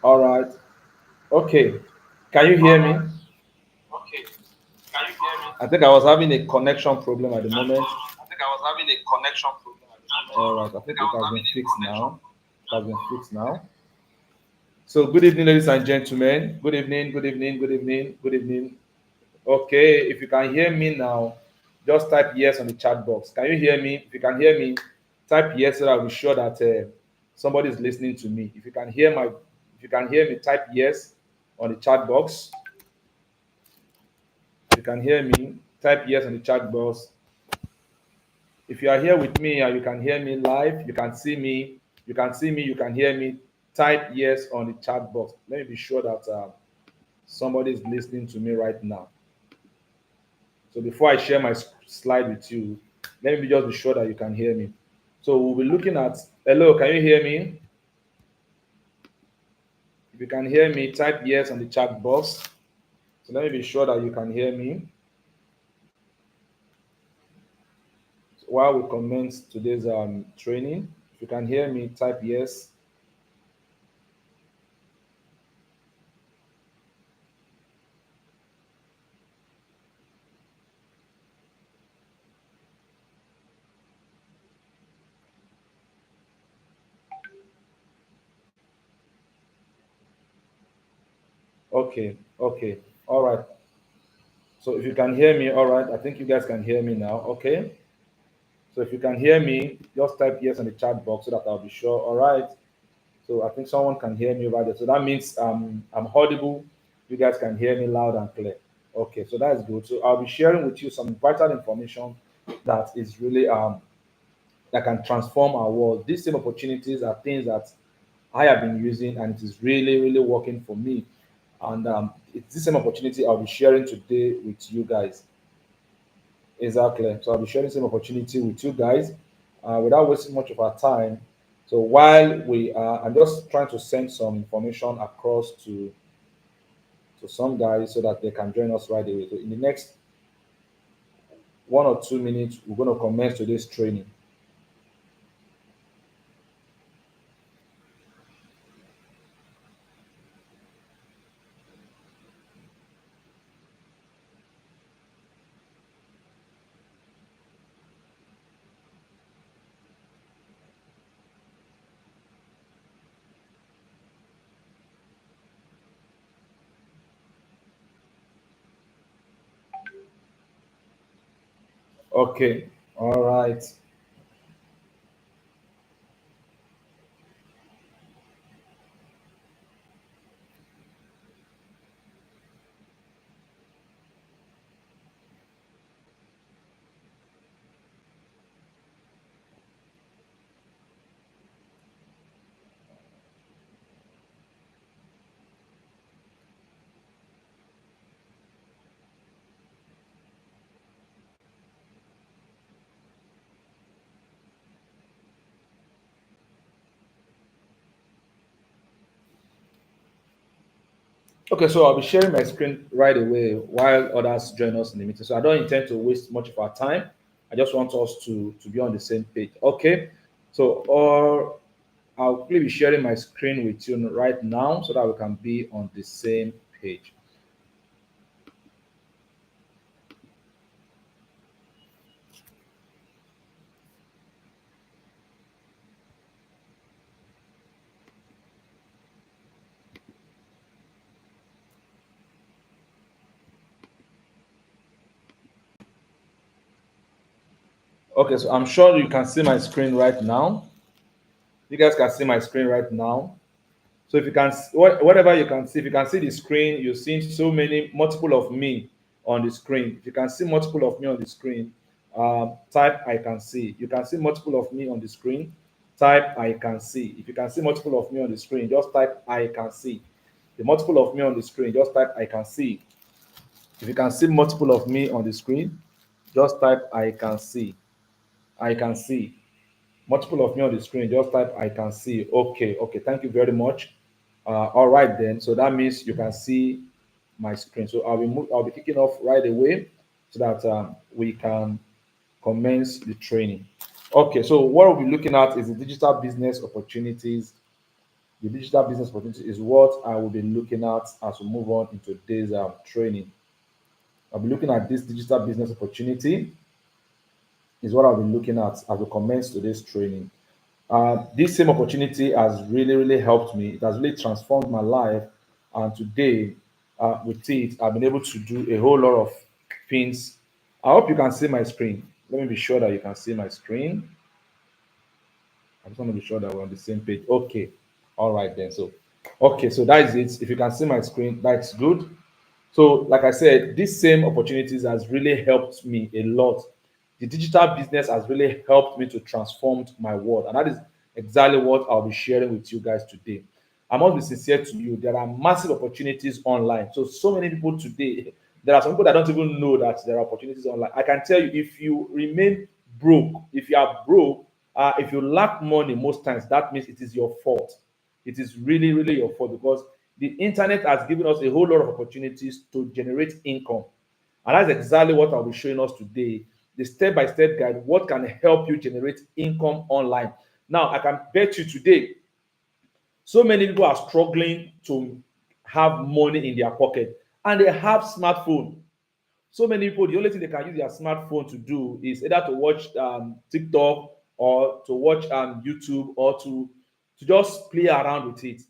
All right. Okay. Can you All hear me? right. Okay. Can you hear me? I think I was having a connection problem at the moment. I think I was having a connection problem at the moment. All right. I I think think I it was has been having a fixed connection now. problem. It has been fixed now. So, good evening, ladies and gentlemen. Good evening, good evening, good evening, good evening. Okay. If you can hear me now, just type yes on the chat box. Can you hear me? If you can hear me, type yes so that I'll be sure that somebody is listening to me. If you can hear me, type yes on the chat box. If you can hear me, type yes on the chat box. If you are here with me and you can hear me live, you can hear me, type yes on the chat box. Let me be sure that somebody is listening to me right now. So before I share my slide with you, let me just be sure that you can hear me. So we'll be looking at, hello, can you hear me? If you can hear me, type yes on the chat box. So let me be sure that you can hear me. So while we commence today's training, if you can hear me, type yes. Okay, okay, all right. So if you can hear me, all right, I think you guys can hear me now. Okay. So if you can hear me, just type yes on the chat box so that I'll be sure. All right. So I think someone can hear me over there. So that means I'm audible. You guys can hear me loud and clear. Okay, so that's good. So I'll be sharing with you some vital information that is really that can transform our world. These same opportunities are things that I have been using and it is really, really working for me. And it's the same opportunity I'll be sharing today with you guys. Exactly. So I'll be sharing the same opportunity with you guys without wasting much of our time. So while I'm just trying to send some information across to some guys so that they can join us right away. So in the next 1 or 2 minutes, we're going to commence today's training. Okay. All right. Okay, so I'll be sharing my screen right away while others join us in the meeting. So I don't intend to waste much of our time. I just want us to be on the same page. Okay. So or I'll quickly be sharing my screen with you right now so that we can be on the same page. Okay, so I'm sure you can see my screen right now. You guys can see my screen right now. So if you can, whatever you can see, if you can see the screen, you're seeing so many multiple of me on the screen. If you can see multiple of me on the screen, type I can see. You can see multiple of me on the screen. Type I can see. If you can see multiple of me on the screen, just type I can see. The multiple of me on the screen, just type I can see. If you can see multiple of me on the screen, just type I can see. I can see. Multiple of me on the screen, just type I can see. Okay, okay, thank you very much. All right then, so that means you can see my screen. So I'll be kicking off right away so that we can commence the training. Okay, so what we'll be looking at is the digital business opportunities The digital business opportunity is what I will be looking at as we move on into today's training. I'll be looking at this digital business opportunity is what I'll be looking at as we commence today's training. This same opportunity has really, really helped me. It has really transformed my life. And today, with it, I've been able to do a whole lot of things. I hope you can see my screen. Let me be sure that you can see my screen. I just want to be sure that we're on the same page. Okay. All right, then. So, okay. So that is it. If you can see my screen, that's good. So, like I said, these same opportunities has really helped me a lot. The digital business has really helped me to transform my world, and that is exactly what I'll be sharing with you guys today. I must be sincere to you. There are massive opportunities online. So many people today. There are some people that don't even know that there are opportunities online. I can tell you, if you remain broke, if you are broke, if you lack money, most times that means it is your fault. It is really, really your fault because the internet has given us a whole lot of opportunities to generate income. And that's exactly what I'll be showing us today. The step-by-step guide, what can help you generate income online. Now, I can bet you today, so many people are struggling to have money in their pocket and they have smartphone. So many people, the only thing they can use their smartphone to do is either to watch TikTok or to watch YouTube or to just play around with it.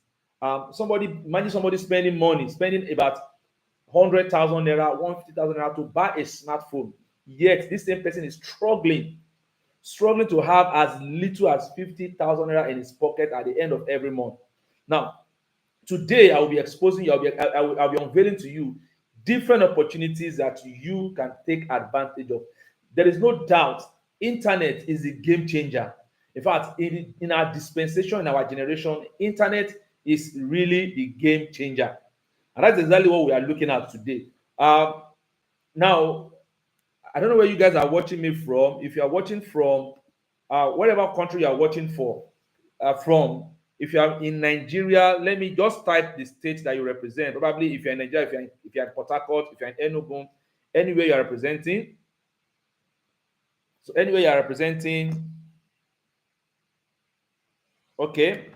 Somebody imagine somebody spending money, spending about 100,000 naira, 150,000 naira to buy a smartphone. Yet this same person is struggling to have as little as 50,000 naira in his pocket at the end of every month. Now, today I will be exposing you, I'll be unveiling to you different opportunities that you can take advantage of. There is no doubt internet is a game changer. In fact, in our dispensation, in our generation, internet is really the game changer. And that's exactly what we are looking at today. Now, I don't know where you guys are watching me from. If you are watching from whatever country you are watching from, if you are in Nigeria, let me just type the state that you represent. Probably if you're in Nigeria, if you're in Port Harcourt, if you're in Enugu, anywhere you are representing. So anywhere you are representing, okay.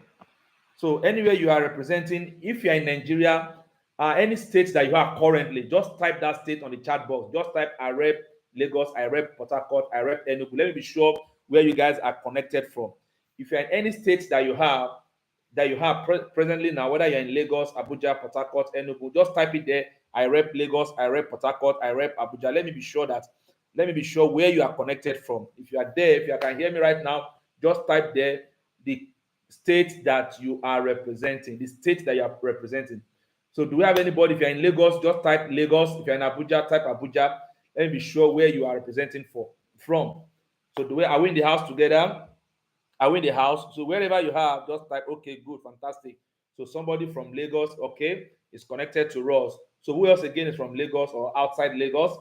So anywhere you are representing, if you are in Nigeria, any state that you are currently, just type that state on the chat box. Just type I rep Lagos, I rep Port Harcourt, I rep Enugu. Let me be sure where you guys are connected from. If you're in any state that you have presently now, whether you're in Lagos, Abuja, Port Harcourt, Enugu, just type it there. I rep Lagos, I rep Port Harcourt, I rep Abuja. Let me be sure where you are connected from. If you are there, if you can hear me right now, just type there the state that you are representing, the state that you are representing. So do we have anybody? If you're in Lagos, just type Lagos. If you're in Abuja, type Abuja. Let me be sure where you are representing from. So are we in the house together? Are we in the house? So wherever you have, just type, okay, good, fantastic. So somebody from Lagos, okay, is connected to us. So who else again is from Lagos or outside Lagos?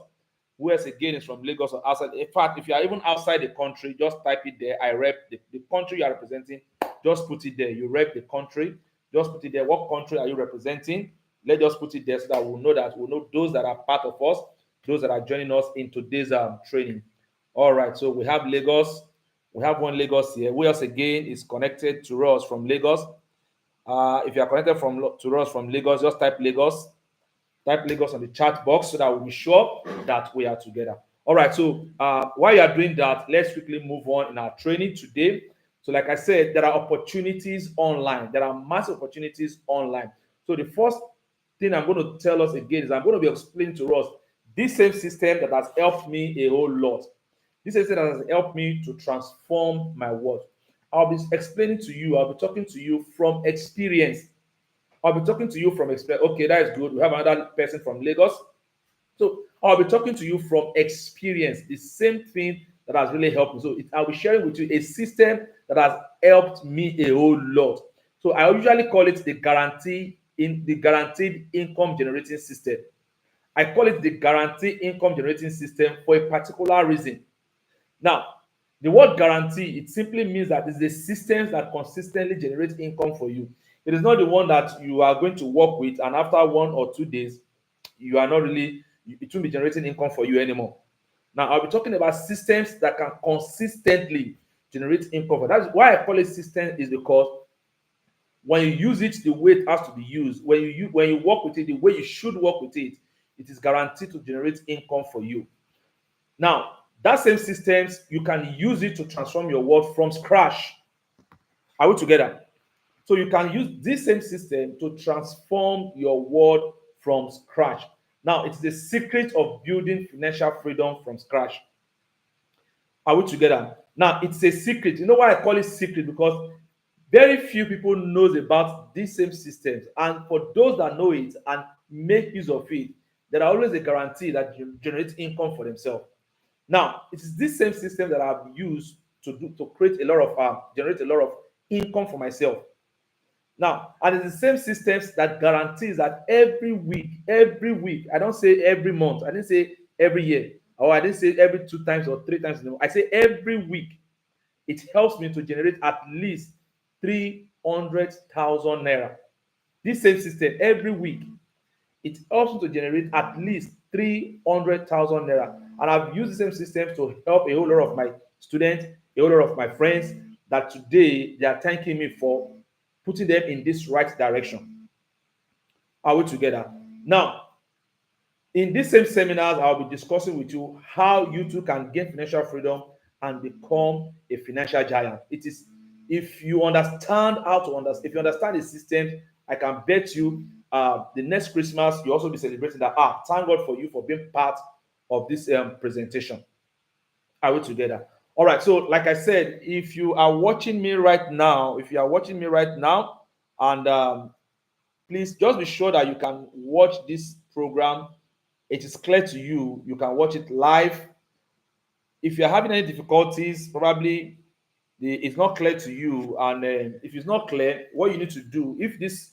Who else again is from Lagos or outside? In fact, if you are even outside the country, just type it there. I rep the country you are representing. Just put it there. You rep the country. Just put it there. What country are you representing? Let's just put it there so that we'll know those that are part of us, those that are joining us in today's training. All right. So we have Lagos. We have one Lagos here. Who else again is connected to us from Lagos? If you are connected to us from Lagos, just type Lagos. Type Lagos on the chat box so that we'll be sure that we are together. All right. So while you are doing that, let's quickly move on in our training today. So, like I said, there are opportunities online. There are massive opportunities online. So the first thing I'm going to tell us again is I'm going to be explaining to us this same system that has helped me a whole lot. This system that has helped me to transform my world. I'll be explaining to you, I'll be talking to you from experience. I'll be talking to you from experience. Okay, that is good. We have another person from Lagos. So I'll be talking to you from experience, the same thing that has really helped me. So I'll be sharing with you a system that has helped me a whole lot. So I usually call it the guaranteed income generating system. I call it the guaranteed income generating system for a particular reason. Now, the word guarantee, it simply means that it's the systems that consistently generate income for you. It is not the one that you are going to work with, and after 1 or 2 days, you are not really, it won't be generating income for you anymore. Now, I'll be talking about systems that can consistently generate income. That's why I call it system, is because when you use it the way it has to be used, when you work with it the way you should work with it, it is guaranteed to generate income for you. Now, that same systems, you can use it to transform your world from scratch. Are we together? So you can use this same system to transform your world from scratch. Now, it's the secret of building financial freedom from scratch. Are we together? Now, it's a secret. You know why I call it secret? Because very few people knows about these same systems. And for those that know it and make use of it, there are always a guarantee that you generate income for themselves. Now, it is this same system that I've used to create a lot of generate a lot of income for myself. Now, and it's the same systems that guarantees that every week, I don't say every month, I didn't say every year, or I didn't say every 2 times or 3 times in a month. I say every week, it helps me to generate at least 300,000 naira. This same system, every week, it helps me to generate at least 300,000 naira. And I've used the same system to help a whole lot of my students, a whole lot of my friends that today they are thanking me for putting them in this right direction. Are we together? Now, in these same seminars, I'll be discussing with you how you too can gain financial freedom and become a financial giant. It is if you understand how to understand, if you understand the system, I can bet you the next Christmas you also be celebrating that. Thank God for you for being part of this presentation. Are we together? All right. So, like I said, if you are watching me right now, and please just be sure that you can watch this program. It is clear to you. You can watch it live. If you're having any difficulties, probably it's not clear to you. And if it's not clear, what you need to do, if this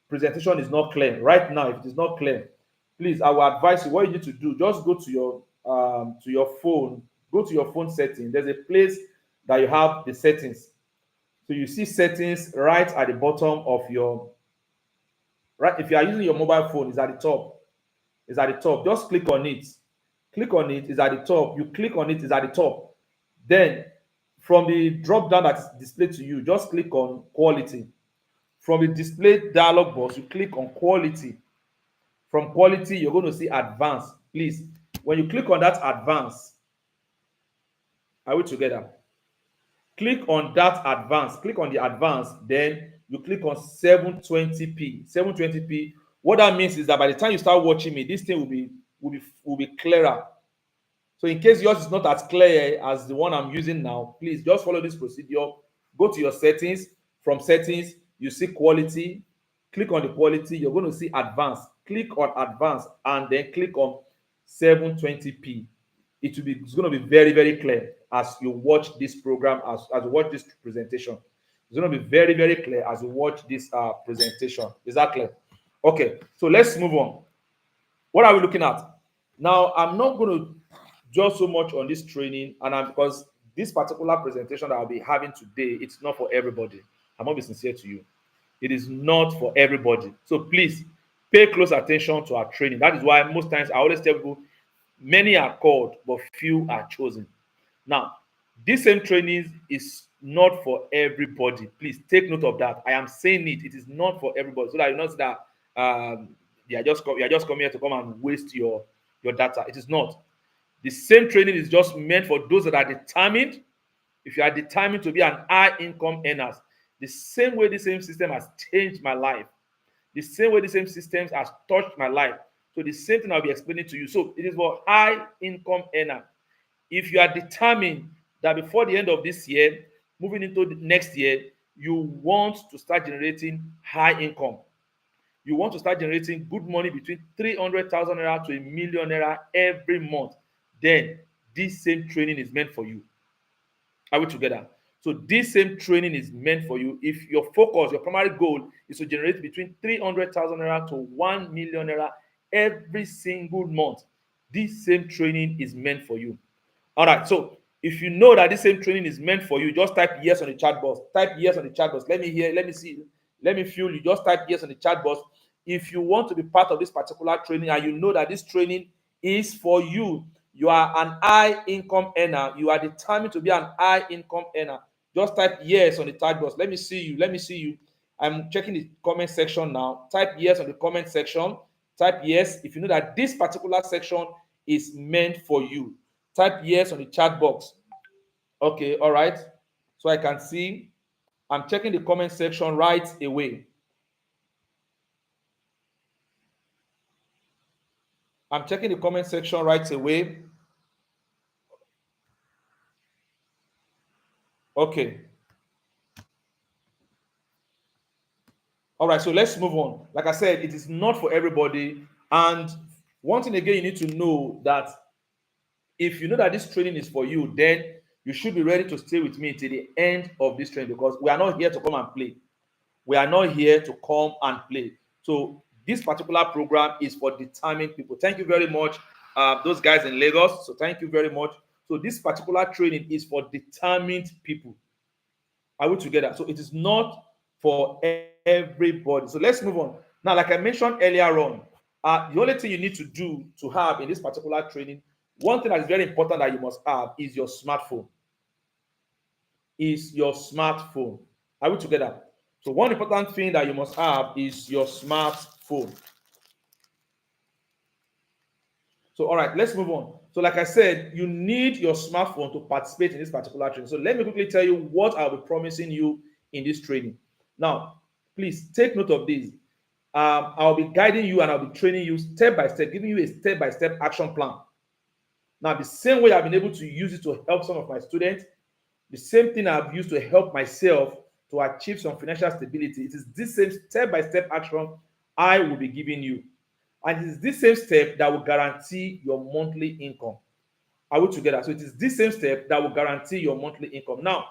presentation is not clear right now, if it is not clear, please, I will advise you what you need to do. Just go to your phone, go to your phone setting. There's a place that you have the settings. So you see settings right at the bottom of your right. If you are using your mobile phone, it's at the top. It's at the top. Just click on it. Click on it. It's at the top. You click on it. It's at the top. Then from the drop down that's displayed to you, just click on quality. From the display dialog box, you click on quality. From quality, you're going to see advanced. Please, when you click on that advanced, are we together? Click on that advanced. Click on the advanced. Then you click on 720p. 720p. What that means is that by the time you start watching me, this thing will be clearer. So in case yours is not as clear as the one I'm using now, please just follow this procedure. Go to your settings. From settings, you see quality. Click on the quality. You're going to see advanced. Click on advanced and then click on 720p. It's going to be very, very clear as you watch this program, as you watch this presentation. It's going to be very, very clear as you watch this presentation. Is that clear? Okay, so let's move on. What are we looking at? Now, I'm not going to dwell so much on this training, and because this particular presentation that I'll be having today, it's not for everybody. I'm going to be sincere to you. It is not for everybody. So please pay close attention to our training. That is why most times I always tell people, many are called, but few are chosen. Now, this same training is not for everybody. Please take note of that. I am saying it. It is not for everybody. So that you know that you are just coming here to come and waste your data. It is not. The same training is just meant for those that are determined. If you are determined to be an high income earner, the same way the same system has changed my life, the same way the same systems has touched my life. So the same thing I'll be explaining to you. So it is for high income earner. If you are determined that before the end of this year, moving into the next year, you want to start generating high income. You want to start generating good money between 300,000 naira to a million naira every month. Then this same training is meant for you. Are we together? So this same training is meant for you. If your focus, your primary goal is to generate between 300,000 naira to 1 million naira every single month, this same training is meant for you. All right. So if you know that this same training is meant for you, just type yes on the chat box. Type yes on the chat box. Let me hear. Let me see. Let me feel you. Just type yes on the chat box. If you want to be part of this particular training and you know that this training is for you, you are an high income earner. You are determined to be an high income earner. Just type yes on the chat box. Let me see you. Let me see you. I'm checking the comment section now. Type yes on the comment section. Type yes if you know that this particular section is meant for you. Type yes on the chat box. Okay, all right. So I can see. I'm checking the comment section right away. I'm checking the comment section right away. Okay. All right, so let's move on. Like I said, it is not for everybody. And one thing again, you need to know that if you know that this training is for you, then you should be ready to stay with me till the end of this training because we are not here to come and play. We are not here to come and play. So this particular program is for determined people. Thank you very much, those guys in Lagos. So thank you very much. So this particular training is for determined people. Are we together? So it is not for everybody. So let's move on. Now, like I mentioned earlier on, the only thing you need to do to have in this particular training, one thing that is very important that you must have is your smartphone. Is your smartphone. Are we together? So one important thing that you must have is your smartphone. So all right, let's move on. So like I said, you need your smartphone to participate in this particular training. So let me quickly tell you what I'll be promising you in this training. Now, please take note of this. I'll be guiding you and I'll be training you step by step, giving you a step by step action plan. Now, the same way I've been able to use it to help some of my students, the same thing I've used to help myself to achieve some financial stability. It is this same step by step action I will be giving you. And it is this same step that will guarantee your monthly income. Are we together? So it is this same step that will guarantee your monthly income. Now,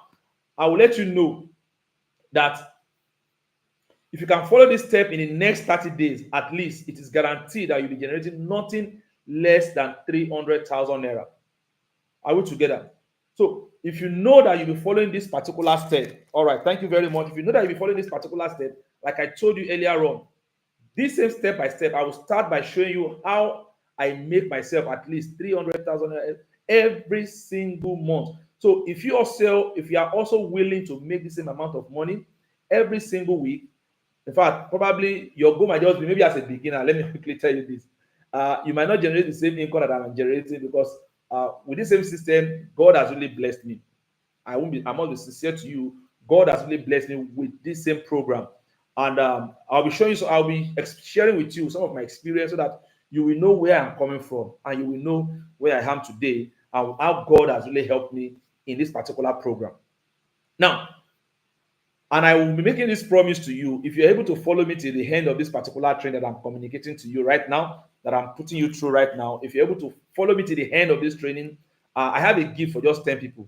I will let you know that if you can follow this step in the next 30 days, at least it is guaranteed that you'll be generating nothing less than 300,000 naira. Are we together? So if you know that you'll be following this particular step, all right, thank you very much. If you know that you'll be following this particular step, like I told you earlier on, this same step by step, I will start by showing you how I make myself at least 300,000 every single month. So if you are also willing to make the same amount of money every single week, in fact, probably your goal might just be maybe as a beginner. Let me quickly tell you this. You might not generate the same income that I'm generating because with this same system, God has really blessed me. I must be sincere to you. God has really blessed me with this same program. And I'll be showing you, so I'll be sharing with you some of my experience so that you will know where I'm coming from and you will know where I am today and how God has really helped me in this particular program. Now, and I will be making this promise to you if you're able to follow me till the end of this particular train that I'm communicating to you right now, that I'm putting you through right now. If you're able to follow me till the end of this training, I have a gift for just 10 people.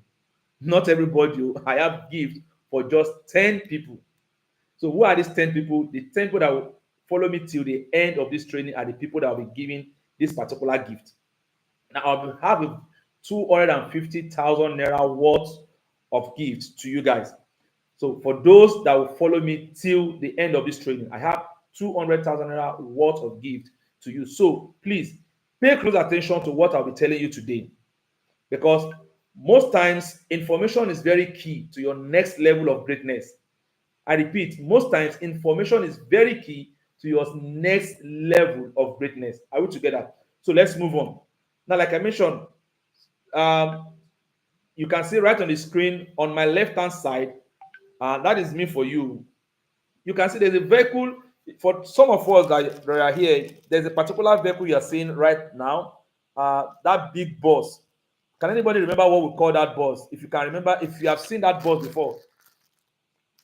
Not everybody. I have gift for just 10 people. So who are these 10 people? The 10 people that will follow me till the end of this training are the people that will be giving this particular gift. Now I'll have a 250,000 naira worth of gifts to you guys. So for those that will follow me till the end of this training, I have 200,000 naira worth of gift to you. So please pay close attention to what I'll be telling you today, because most times information is very key to your next level of greatness. I repeat, most times information is very key to your next level of greatness. Are we together? So let's move on. Now, like I mentioned, um, you can see right on the screen on my left hand side, that is me for you. You can see there's a vehicle for some of us that are here. There's a particular vehicle you are seeing right now, that big bus. Can anybody remember what we call that bus? If you can remember, if you have seen that bus before,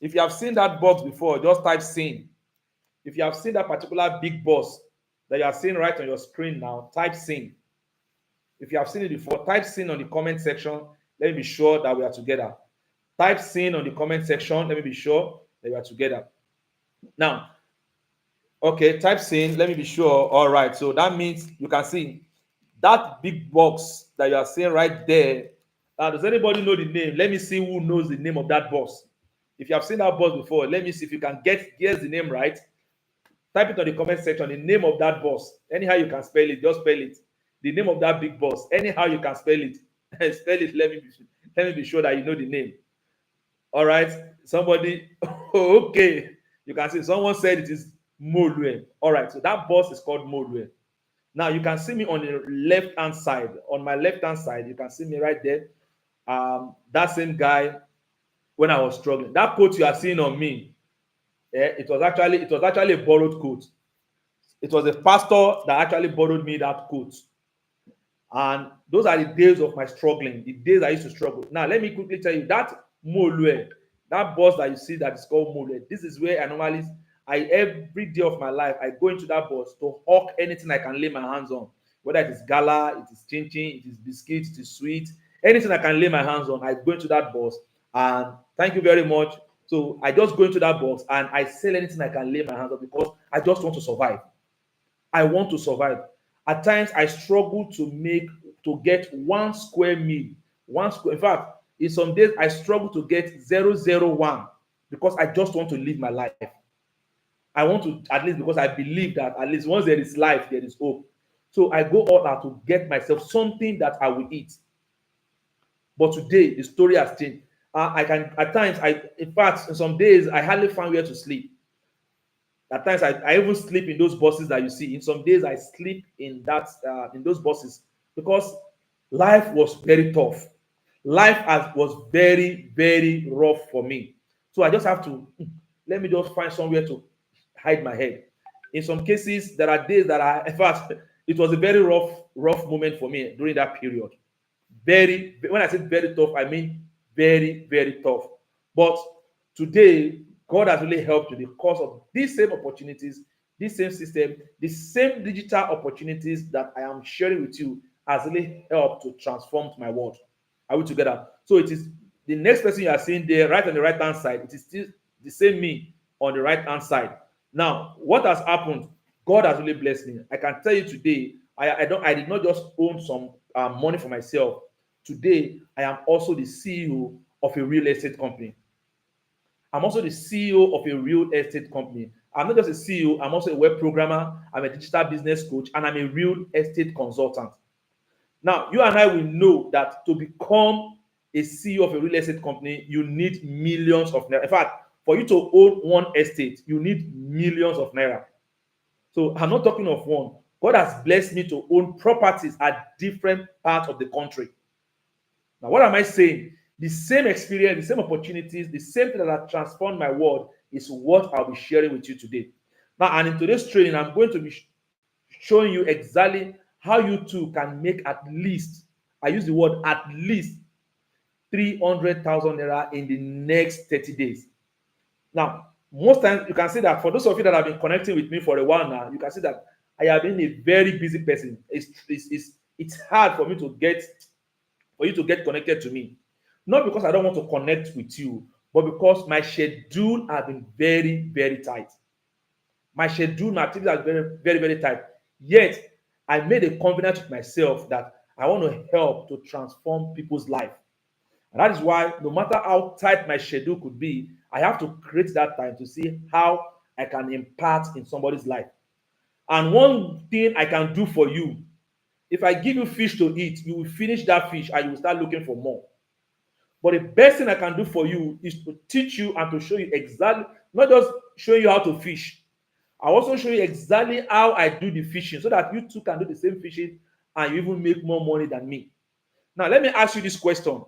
if you have seen that box before, just type seen. If you have seen that particular big bus that you are seeing right on your screen now, type seen. If you have seen it before, type seen on the comment section. Let me be sure that we are together. Type seen on the comment section. Let me be sure that we are together. Now, okay, type seen. Let me be sure. All right. So that means you can see that big box that you are seeing right there. Does anybody know the name? Let me see who knows the name of that box. If you have seen that boss before, let me see if you can guess the name right. Type it on the comment section, the name of that boss. Anyhow you can spell it, just spell it. The name of that big boss. Anyhow you can spell it. Spell it. Let me be sure that you know the name. All right. Somebody. Okay. You can see someone said it is Molue. All right, so that bus is called Molue. Now you can see me on the left hand side. On my left hand side, you can see me right there. That same guy when I was struggling. That coat you are seeing on me, it was actually a borrowed coat. It was a pastor that actually borrowed me that coat. And those are the days of my struggling, the days I used to struggle. Now, let me quickly tell you that Molue, that bus that you see that is called Molue, this is where I normally, every day of my life, I go into that bus to hawk anything I can lay my hands on. Whether it is gala, it is chin chin, it is biscuit, it is sweet, anything I can lay my hands on, I go into that bus. And thank you very much. So I just go into that box and I sell anything I can lay my hands on because I just want to survive. I want to survive. At times, I struggle to get 1 square meal. One square. In fact, in some days, I struggle to get 001 because I just want to live my life. I want to at least because I believe that at least once there is life, there is hope. So I go all out to get myself something that I will eat. But today, the story has changed. I can at times, in fact, in some days, I hardly find where to sleep. At times, I even sleep in those buses that you see. In some days, I sleep in those buses because life was very tough. Was very very rough for me. So I just have to let me just find somewhere to hide my head. In some cases, there are days that I, in fact, it was a very rough moment for me during that period. Very, when I say very tough, I mean very, very tough. But today, God has really helped you because of these same opportunities, this same system, the same digital opportunities that I am sharing with you has really helped to transform my world. Are we together? So it is the next person you are seeing there, right on the right hand side. It is still the same me on the right hand side. Now, what has happened? God has really blessed me. I can tell you today, I did not just own some money for myself. Today, I am also the CEO of a real estate company. I'm also the CEO of a real estate company. I'm not just a CEO, I'm also a web programmer, I'm a digital business coach, and I'm a real estate consultant. Now, you and I will know that to become a CEO of a real estate company, you need millions of naira. In fact, for you to own one estate, you need millions of naira. So I'm not talking of one. God has blessed me to own properties at different parts of the country. Now, what am I saying? The same experience, the same opportunities, the same thing that have transformed my world is what I'll be sharing with you today. Now, and in today's training, I'm going to be showing you exactly how you too can make at least, I use the word at least 300,000 naira in the next 30 days. Now, most times you can see that for those of you that have been connecting with me for a while now, you can see that I have been a very busy person. It's hard for you to get connected to me. Not because I don't want to connect with you, but because my schedule has been very, very tight. My schedule, my activities are very, very, very tight. Yet, I made a covenant with myself that I want to help to transform people's life. And that is why, no matter how tight my schedule could be, I have to create that time to see how I can impact in somebody's life. And one thing I can do for you, if I give you fish to eat, you will finish that fish and you will start looking for more. But the best thing I can do for you is to teach you and to show you exactly, not just showing you how to fish. I also show you exactly how I do the fishing so that you too can do the same fishing and you even make more money than me. Now, let me ask you this question.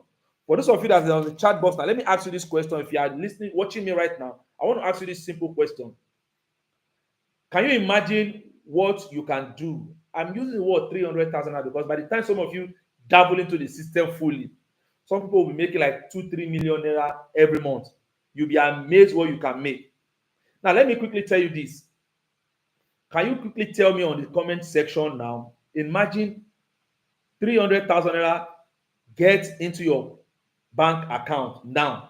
For those of you that are on the chat box now, let me ask you this question. If you are listening, watching me right now, I want to ask you this simple question. Can you imagine what you can do? I'm using the word 300,000 because by the time some of you dabble into the system fully, some people will be making like 2-3 million naira every month. You'll be amazed what you can make. Now, let me quickly tell you this. Can you quickly tell me on the comment section now? Imagine 300,000 naira get into your bank account now,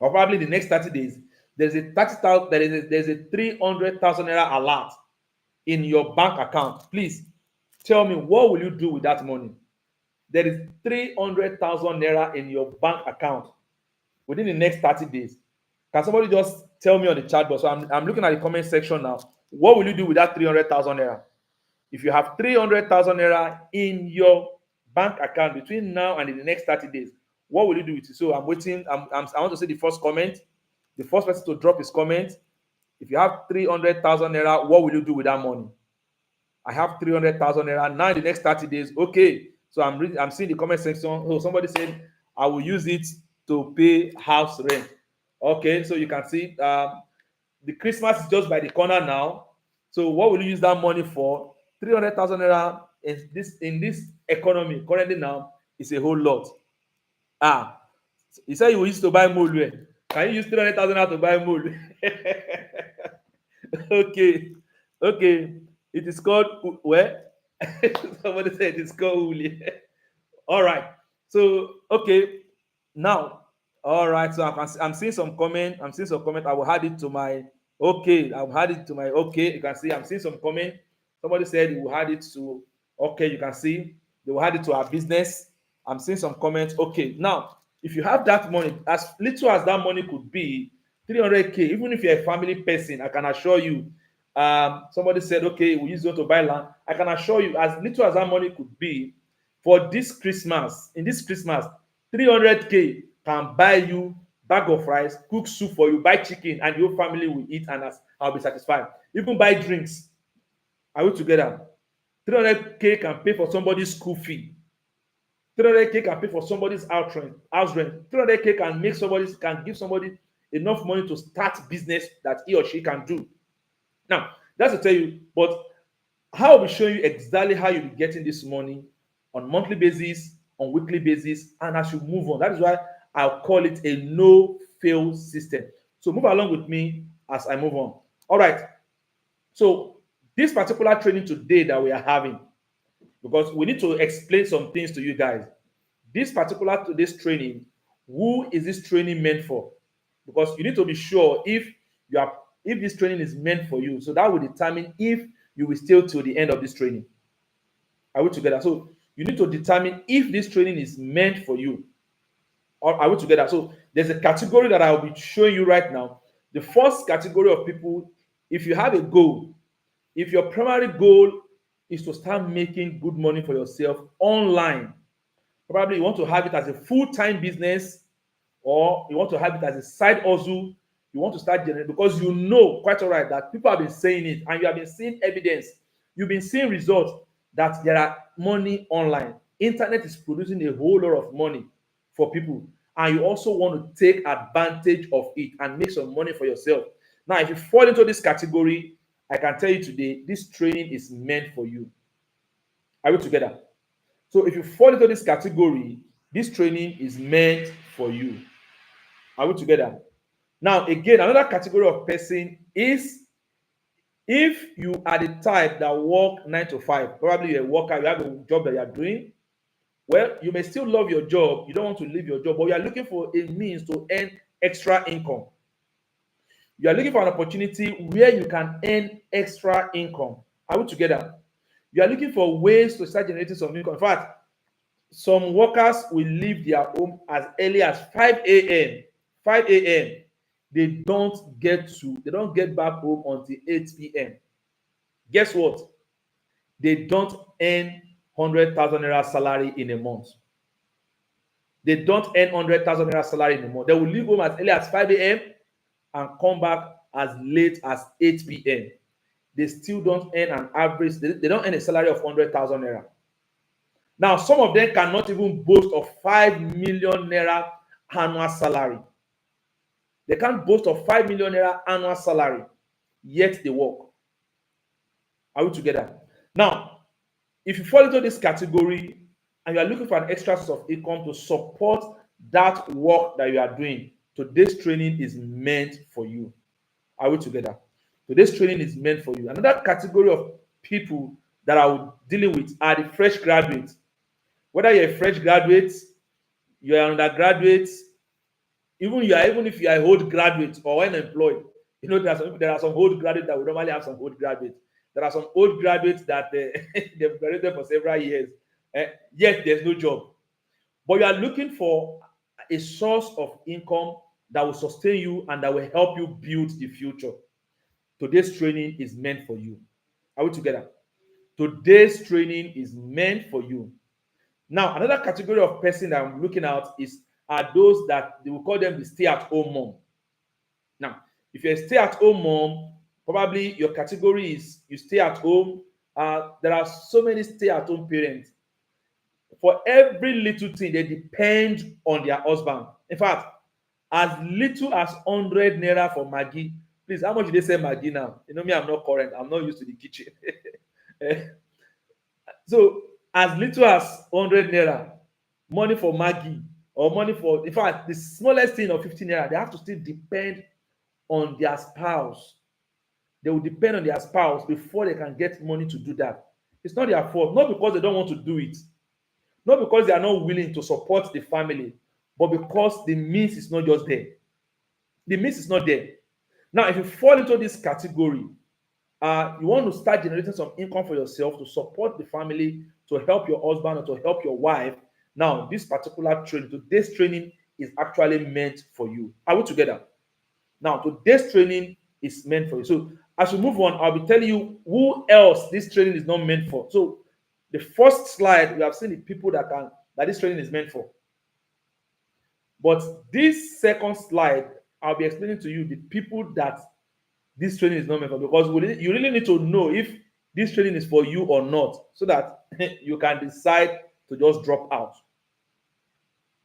or probably the next 30 days. There's a 30,000, there's a 300,000 naira alert in your bank account. Please tell me, what will you do with that money? There is 300,000 naira in your bank account within the next 30 days. Can somebody just tell me on the chat box? So I'm looking at the comment section now. What will you do with that 300,000 naira? If you have 300,000 naira in your bank account between now and in the next 30 days, what will you do with it? So I'm waiting. I want to see the first comment. The first person to drop his comment. If you have 300,000 naira, what will you do with that money? I have 300,000 naira. Now in the next 30 days, okay. So I'm seeing the comment section. Oh, somebody said I will use it to pay house rent. Okay, so you can see the Christmas is just by the corner now. So what will you use that money for? 300,000 naira in this economy currently now is a whole lot. Ah, you said you will use to buy mole. Can you use 300,000 naira to buy mole? Okay, okay. It is called where? Somebody said it is called uli. All right. So okay, now, all right. So I'm seeing some comment. I'm seeing some comment. I will add it to my okay. I'll add it to my okay. You can see I'm seeing some comment. Somebody said you will add it to okay. You can see they will add it to our business. I'm seeing some comments. Okay. Now, if you have that money, as little as that money could be, 300K, even if you're a family person, I can assure you. Somebody said, okay, we use it to buy land. I can assure you, as little as that money could be, for this Christmas, in this Christmas, 300K can buy you bag of rice, cook soup for you, buy chicken, and your family will eat, and as I'll be satisfied. Even buy drinks. Are we together? 300K can pay for somebody's school fee. 300K can pay for somebody's house rent. 300K can give somebody enough money to start business that he or she can do. Now, that's to tell you, but how I'll be showing you exactly how you'll be getting this money on monthly basis, on weekly basis, and as you move on. That is why I'll call it a no-fail system. So move along with me as I move on. All right. So this particular training today that we are having, because we need to explain some things to you guys. This particular today's training, who is this training meant for? Because you need to be sure if this training is meant for you. So that will determine if you will stay till the end of this training. Are we together? So you need to determine if this training is meant for you. Or are we together? So there's a category that I will be showing you right now. The first category of people, if you have a goal, if your primary goal is to start making good money for yourself online, probably you want to have it as a full-time business, or you want to have it as a side hustle. You want to start generating, because you know quite all right that people have been saying it and you have been seeing evidence. You've been seeing results that there are money online. Internet is producing a whole lot of money for people, and you also want to take advantage of it and make some money for yourself. Now, if you fall into this category, I can tell you today, this training is meant for you. Are we together? So if you fall into this category, this training is meant for you. Are we together? Now, again, another category of person is if you are the type that work 9 to 5, probably you're a worker, you have a job that you're doing. Well, you may still love your job, you don't want to leave your job, but you are looking for a means to earn extra income. You are looking for an opportunity where you can earn extra income. Are we together? You are looking for ways to start generating some income. In fact, some workers will leave their home as early as 5 a.m. 5 a.m. They don't get back home until 8 p.m. Guess what? They don't earn 100,000 naira salary in a month. They don't earn 100,000 naira salary in a month. They will leave home as early as 5 a.m. and come back as late as 8 p.m. They still don't earn an average, they don't earn a salary of 100,000 naira. Now, some of them cannot even boast of 5 million naira annual salary. They can't boast of 5 million naira annual salary, yet they work. Are we together? Now, if you fall into this category and you are looking for an extra source of income to support that work that you are doing, today's training is meant for you. Are we together? Today's training is meant for you. Another category of people that I will dealing with are the fresh graduates. Whether you're a fresh graduate, you're an undergraduate, even if you are a old graduate or unemployed, there are some old graduates that we normally have some old graduates. There are some old graduates that they've graduated for several years, yet there's no job. But you are looking for a source of income that will sustain you and that will help you build the future. Today's training is meant for you. Are we together? Today's training is meant for you. Now, another category of person that I'm looking at are those that they will call them the stay-at-home mom. Now, If you're a stay-at-home mom, probably your category is you stay at home. There are so many stay-at-home parents. For every little thing, they depend on their husband. In fact, as little as 100 naira for Maggie. Please, how much do they sell Maggie now? You know me, I'm not current. I'm not used to the kitchen. So, as little as 100 naira, money for Maggie, or money for, in fact, the smallest thing of 15 naira, they have to still depend on their spouse. They will depend on their spouse before they can get money to do that. It's not their fault, not because they don't want to do it, not because they are not willing to support the family, but because the means is not just there. The means is not there. Now, if you fall into this category, you want to start generating some income for yourself to support the family, to help your husband or to help your wife. Now, this particular training, today's training is actually meant for you. Are we together? Now, today's training is meant for you. So, as we move on, I'll be telling you who else this training is not meant for. So, the first slide, we have seen the people that this training is meant for. But this second slide, I'll be explaining to you the people that this training is not meant for, because you really need to know if this training is for you or not, so that you can decide to just drop out.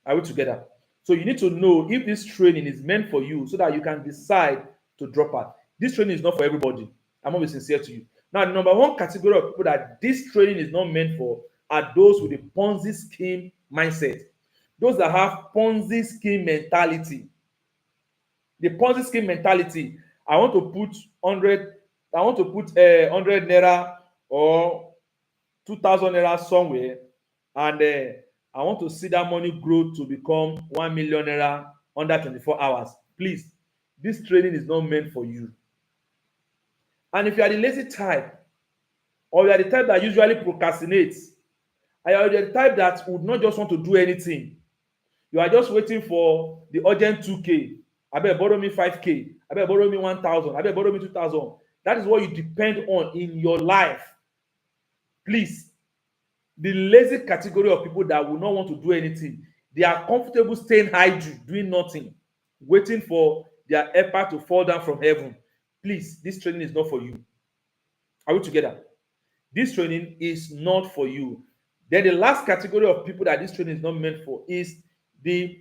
Are we together? So you need to know if this training is meant for you, so that you can decide to drop out. This training is not for everybody. I'm always sincere to you. Now, the number one category of people that this training is not meant for are those with a Ponzi scheme mindset. Those that have Ponzi scheme mentality. The Ponzi scheme mentality. I want to put 100. I want to put 100 naira or 2,000 naira somewhere, and I want to see that money grow to become 1 million naira under 24 hours. Please, this training is not meant for you. And if you are the lazy type, or you are the type that usually procrastinates, and you are the type that would not just want to do anything, you are just waiting for the urgent 2k. Abeg borrow me 5k. Abeg borrow me 1,000. Abeg borrow me 2,000. That is what you depend on in your life. Please, the lazy category of people that will not want to do anything, they are comfortable staying idle, doing nothing, waiting for their helper to fall down from heaven. Please, this training is not for you. Are we together? This training is not for you. Then the last category of people that this training is not meant for is the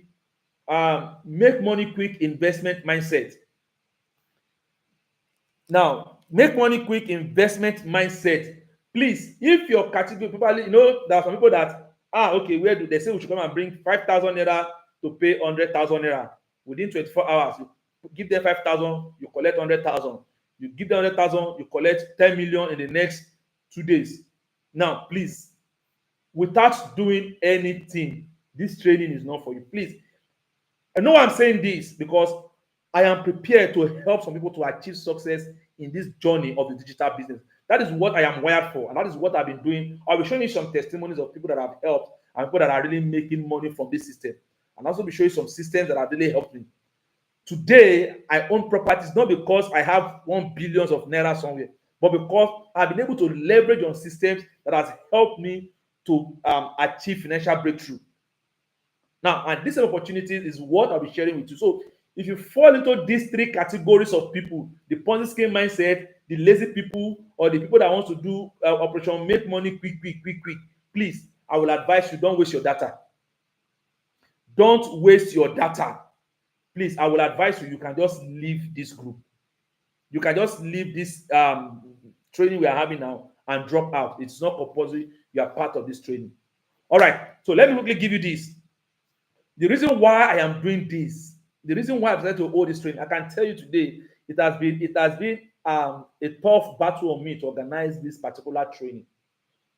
make money quick investment mindset. Now, make money quick investment mindset. Please, if your category, probably, there are some people that, okay, where do they say we should come and bring 5,000 naira to pay 100,000 naira within 24 hours? You give them 5,000, you collect 100,000. You give them 100,000, you collect 10 million in the next 2 days. Now, please, without doing anything, this training is not for you. Please, I know I'm saying this because I am prepared to help some people to achieve success in this journey of the digital business. That is what I am wired for, and that is what I've been doing. I'll be showing you some testimonies of people that I've helped and people that are really making money from this system. And also be showing you some systems that have really helped me. Today, I own properties not because I have 1 billion of naira somewhere, but because I've been able to leverage on systems that has helped me to achieve financial breakthrough. Now, and this opportunity is what I'll be sharing with you. So, if you fall into these three categories of people, the Ponzi scheme mindset, the lazy people, or the people that want to do operation make money quick, please, I will advise you, don't waste your data. Don't waste your data. Please, I will advise you, you can just leave this group. You can just leave this training we are having now and drop out. It's not compulsory. You are part of this training. All right. So let me quickly give you this. The reason why I am doing this, the reason why I've decided to hold this training, I can tell you today, it has been a tough battle on me to organize this particular training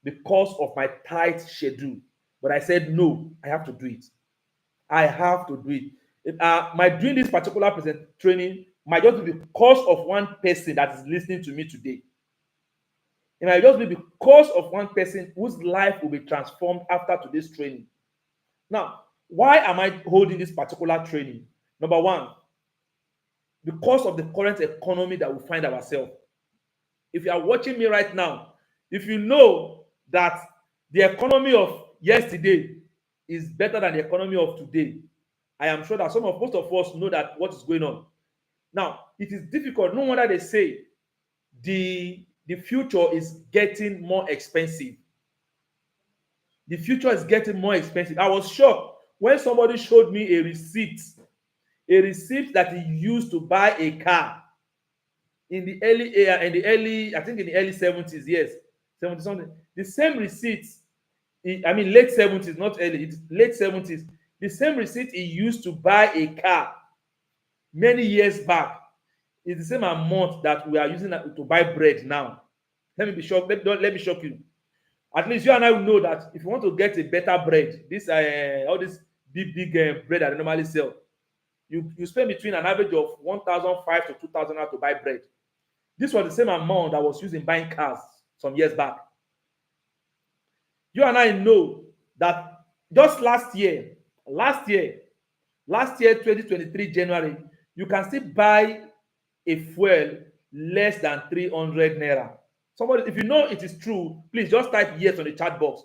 because of my tight schedule. But I said, no, I have to do it. I have to do it. My doing this particular training might just be because of one person that is listening to me today. It might just be because of one person whose life will be transformed after today's training. Now, why am I holding this particular training? Number one, because of the current economy that we find ourselves. If you are watching me right now, if you know that the economy of yesterday is better than the economy of today, I am sure that most of us know that what is going on. Now, it is difficult. No wonder they say the future is getting more expensive. The future is getting more expensive. I was shocked when somebody showed me a receipt that he used to buy a car I think in the early 70s, yes, 70 something. The same receipt, I mean late 70s, not early, it's late 70s. The same receipt he used to buy a car many years back is the same amount that we are using to buy bread now. Let me be shocked. Let me shock you. At least you and I will know that if you want to get a better bread, this all this big bread that they normally sell, you spend between an average of 1,500 to 2,000 to buy bread. This was the same amount that was used in buying cars some years back. You and I know that just last year, last year 2023 January, you can still buy a fuel less than 300 naira. Somebody, if you know it is true, please just type yes on the chat box.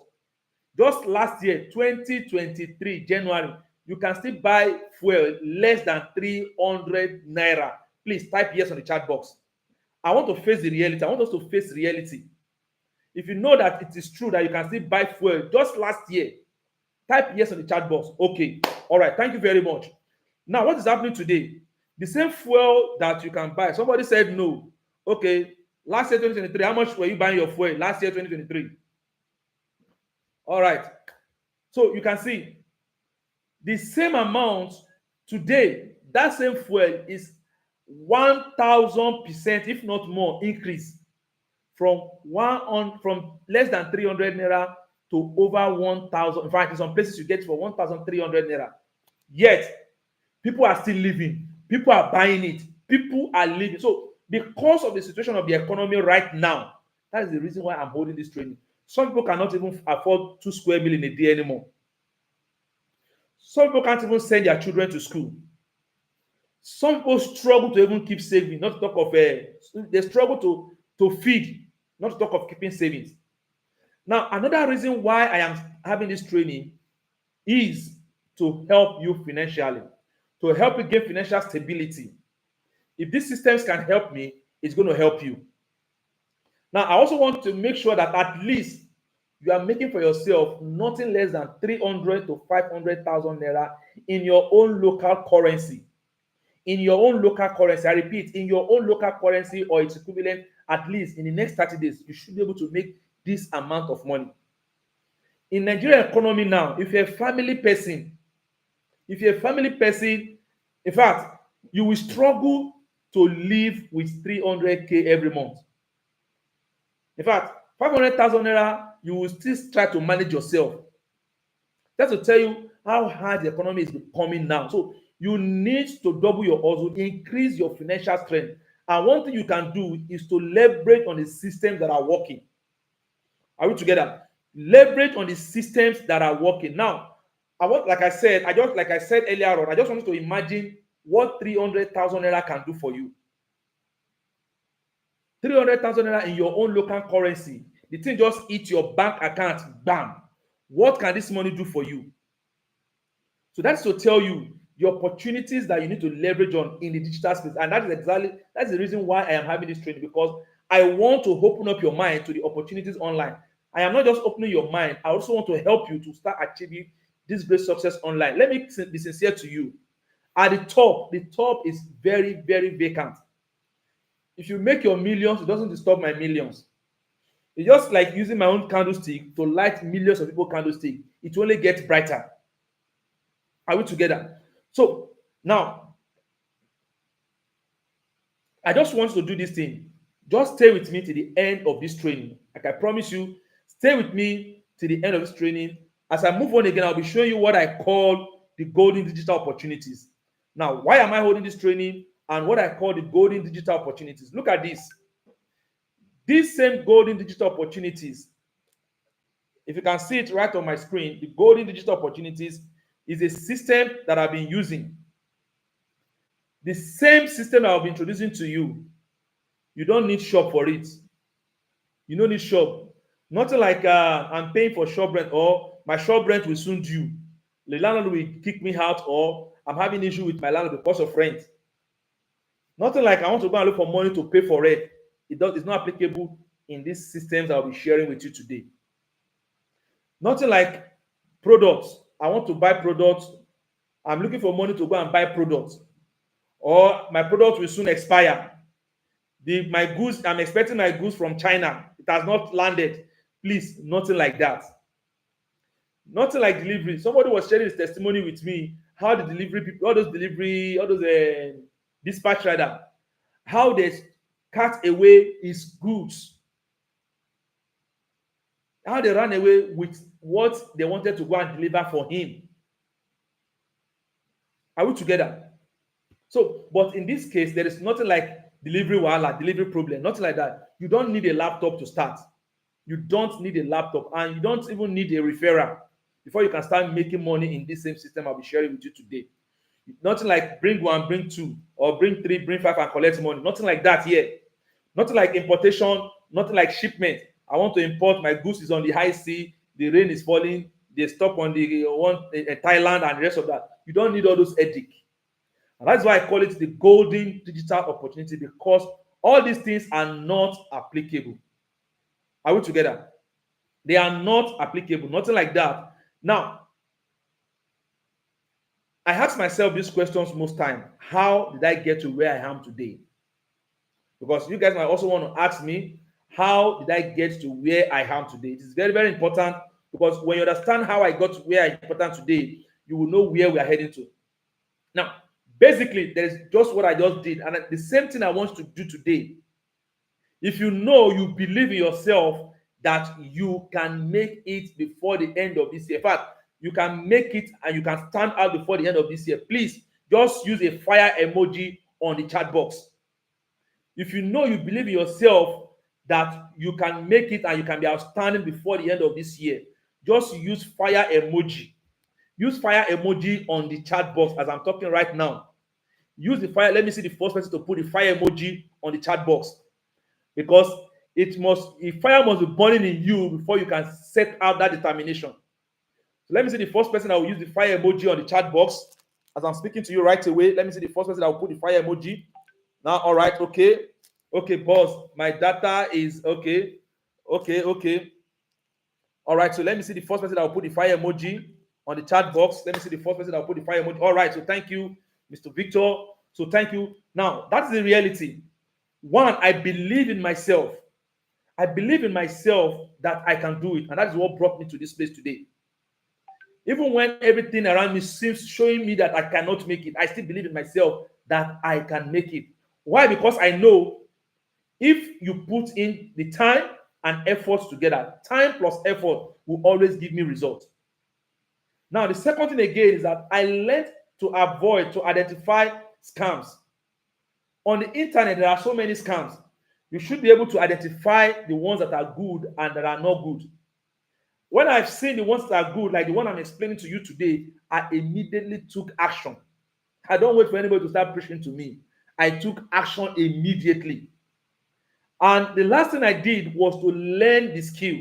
Just last year 2023 January, you can still buy fuel less than 300 naira. Please type yes on the chat box. I want to face the reality. I want us to face reality. If you know that it is true that you can still buy fuel just last year, type yes on the chat box. Okay. All right. Thank you very much. Now, what is happening today? The same fuel that you can buy. Somebody said no. Okay. Last year, 2023, how much were you buying your fuel? Last year, 2023. All right. So you can see the same amount today, that same fuel is 1,000%, if not more, increase from from less than 300 naira to over 1,000. In fact, in some places you get it for 1,300 naira. Yet people are still living. People are buying it. People are living. So because of the situation of the economy right now, that is the reason why I'm holding this training. Some people cannot even afford 2 square meal in a day anymore. Some people can't even send their children to school. Some people struggle to even keep saving, not to talk of they struggle to feed, not to talk of keeping savings. Now, another reason why I am having this training is to help you financially, to help you gain financial stability. If these systems can help me, it's going to help you. Now, I also want to make sure that at least you are making for yourself nothing less than 300 to 500,000 naira in your own local currency. In your own local currency, I repeat, in your own local currency or its equivalent, at least in the next 30 days, you should be able to make this amount of money. In Nigerian economy now, if you're a family person, in fact, you will struggle to live with 300K every month. In fact, 500,000 naira, you will still try to manage yourself. That's to tell you how hard the economy is becoming now. So you need to double your hustle, increase your financial strength. And one thing you can do is to leverage on the systems that are working. Are we together? Leverage on the systems that are working. Now, like I said earlier on, I just want you to imagine what 300,000 naira can do for you. 300,000 naira in your own local currency. The thing just hit your bank account, bam. What can this money do for you? So that's to tell you the opportunities that you need to leverage on in the digital space. And that's the reason why I am having this training, because I want to open up your mind to the opportunities online. I am not just opening your mind, I also want to help you to start achieving this great success online. Let me be sincere to you. At the top is very, very vacant. If you make your millions, it doesn't disturb my millions. It's just like using my own candlestick to light millions of people candlestick. It only gets brighter. Are we together? So now, I just want to do this thing. Just stay with me to the end of this training. Like I promise you, stay with me to the end of this training. As I move on again, I'll be showing you what I call the golden digital opportunities. Now, why am I holding this training and what I call the golden digital opportunities? Look at this. These same golden digital opportunities, if you can see it right on my screen, the golden digital opportunities is a system that I've been using. The same system I'll be introducing to you. You don't need shop for it. You don't need shop. Nothing like I'm paying for shop rent or my shop rent will soon due. The landlord will kick me out or I'm having issue with my landlord because of rent. Nothing like I want to go and look for money to pay for it. It's not applicable in these systems I'll be sharing with you today. Nothing like products. I want to buy products. I'm looking for money to go and buy products, or my product will soon expire. My goods, I'm expecting my goods from China. It has not landed. Please, nothing like that. Nothing like delivery. Somebody was sharing his testimony with me how the delivery people, all those dispatch rider, how they cut away his goods, how they ran away with what they wanted to go and deliver for him. Are we together? So, but in this case, there is nothing like delivery wahala, delivery problem, nothing like that. You don't need a laptop to start. You don't need a laptop, and you don't even need a referral before you can start making money in this same system I'll be sharing with you today. Nothing like bring one, bring two, or bring three, bring five, and collect money. Nothing like that here. Nothing like importation, nothing like shipment. I want to import my goods is on the high sea, the rain is falling, they stop on the one in Thailand and the rest of that. You don't need all those headache. And that's why I call it the golden digital opportunity, because all these things are not applicable. Are we together? They are not applicable. Nothing like that. Now, I ask myself these questions most time. How did I get to where I am today? Because you guys might also want to ask me, how did I get to where I am today? It is very, very important, because when you understand how I got to where I am important today, you will know where we are heading to. Now, basically, there is just what I just did, and the same thing I want to do today. If you know, you believe in yourself that you can make it before the end of this year. In fact, you can make it and you can stand out before the end of this year. Please just use a fire emoji on the chat box. If you know, you believe in yourself that you can make it and you can be outstanding before the end of this year, just use fire emoji. Use fire emoji on the chat box as I'm talking right now. Use the fire. Let me see the first person to put the fire emoji on the chat box, because fire must be burning in you before you can set out that determination. So let me see the first person that will use the fire emoji on the chat box as I'm speaking to you right away. Let me see the first person that will put the fire emoji. Now, all right, okay, boss, my data is okay. All right, so let me see the first person that will put the fire emoji on the chat box. Let me see the first person that will put the fire emoji. All right, so thank you, Mr. Victor. So thank you. Now, that's the reality. One, I believe in myself. I believe in myself that I can do it. And that is what brought me to this place today. Even when everything around me seems showing me that I cannot make it, I still believe in myself that I can make it. Why? Because I know if you put in the time and effort together, time plus effort will always give me results. Now, the second thing again is that I learned to identify scams. On the internet, there are so many scams. You should be able to identify the ones that are good and that are not good. When I've seen the ones that are good, like the one I'm explaining to you today, I immediately took action. I don't wait for anybody to start preaching to me. I took action immediately. And the last thing I did was to learn the skill.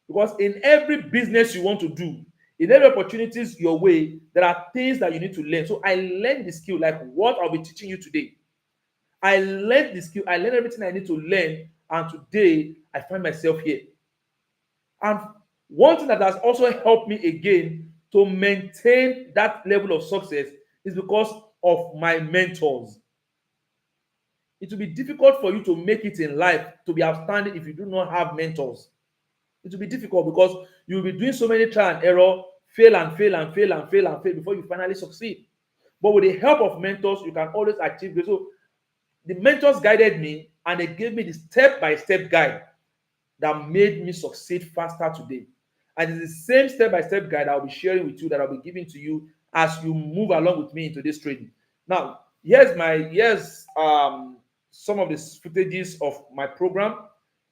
Because in every business you want to do, in every opportunities your way, there are things that you need to learn. So I learned the skill, like what I'll be teaching you today. I learned the skill, I learned everything I need to learn, and today I find myself here. And one thing that has also helped me again to maintain that level of success is because of my mentors. It will be difficult for you to make it in life, to be outstanding, if you do not have mentors. It will be difficult because you will be doing so many trial and error, fail and fail and fail and fail and fail before you finally succeed. But with the help of mentors, you can always achieve this. So the mentors guided me and they gave me the step-by-step guide that made me succeed faster today. And it's the same step-by-step guide I'll be sharing with you, that I'll be giving to you as you move along with me into this training. Now, here's some of the footages of my program.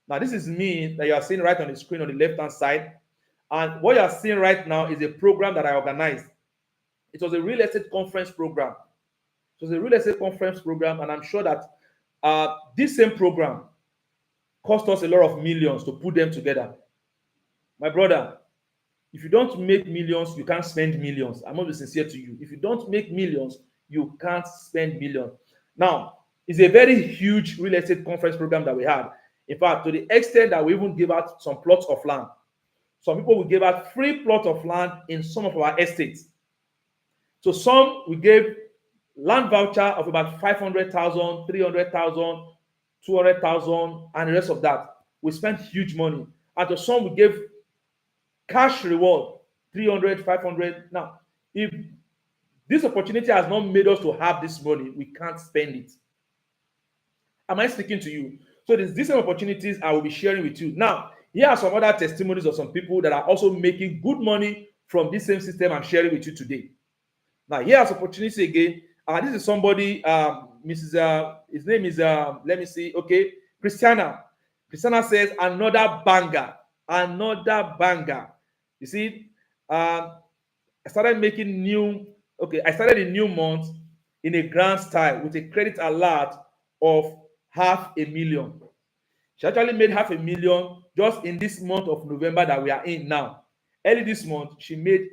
Now, this is me that you are seeing right on the screen on the left-hand side. And what you are seeing right now is a program that I organized. It was a real estate conference program. It was a real estate conference program, and I'm sure that this same program cost us a lot of millions to put them together. My brother, if you don't make millions, you can't spend millions. I'm going to be sincere to you. If you don't make millions, you can't spend millions. Now, it's a very huge real estate conference program that we had. In fact, to the extent that we even gave out some plots of land. Some people will give out free plot of land in some of our estates. So some we gave land voucher of about 500,000, 300,000, 200,000, and the rest of that. We spent huge money. And to some we gave cash reward 300, 500. Now, if this opportunity has not made us to have this money, we can't spend it. Am I speaking to you? So there's these same opportunities I will be sharing with you. Now, here are some other testimonies of some people that are also making good money from this same system I'm sharing with you today. Now, here's opportunity again. This is somebody, Mrs. His name is, let me see, okay, Christiana. Christiana says, another banger, another banger. You see, I started making new, okay, I started a new month in a grand style with a credit alert of 500,000. She actually made 500,000 just in this month of November that we are in now. Early this month, she made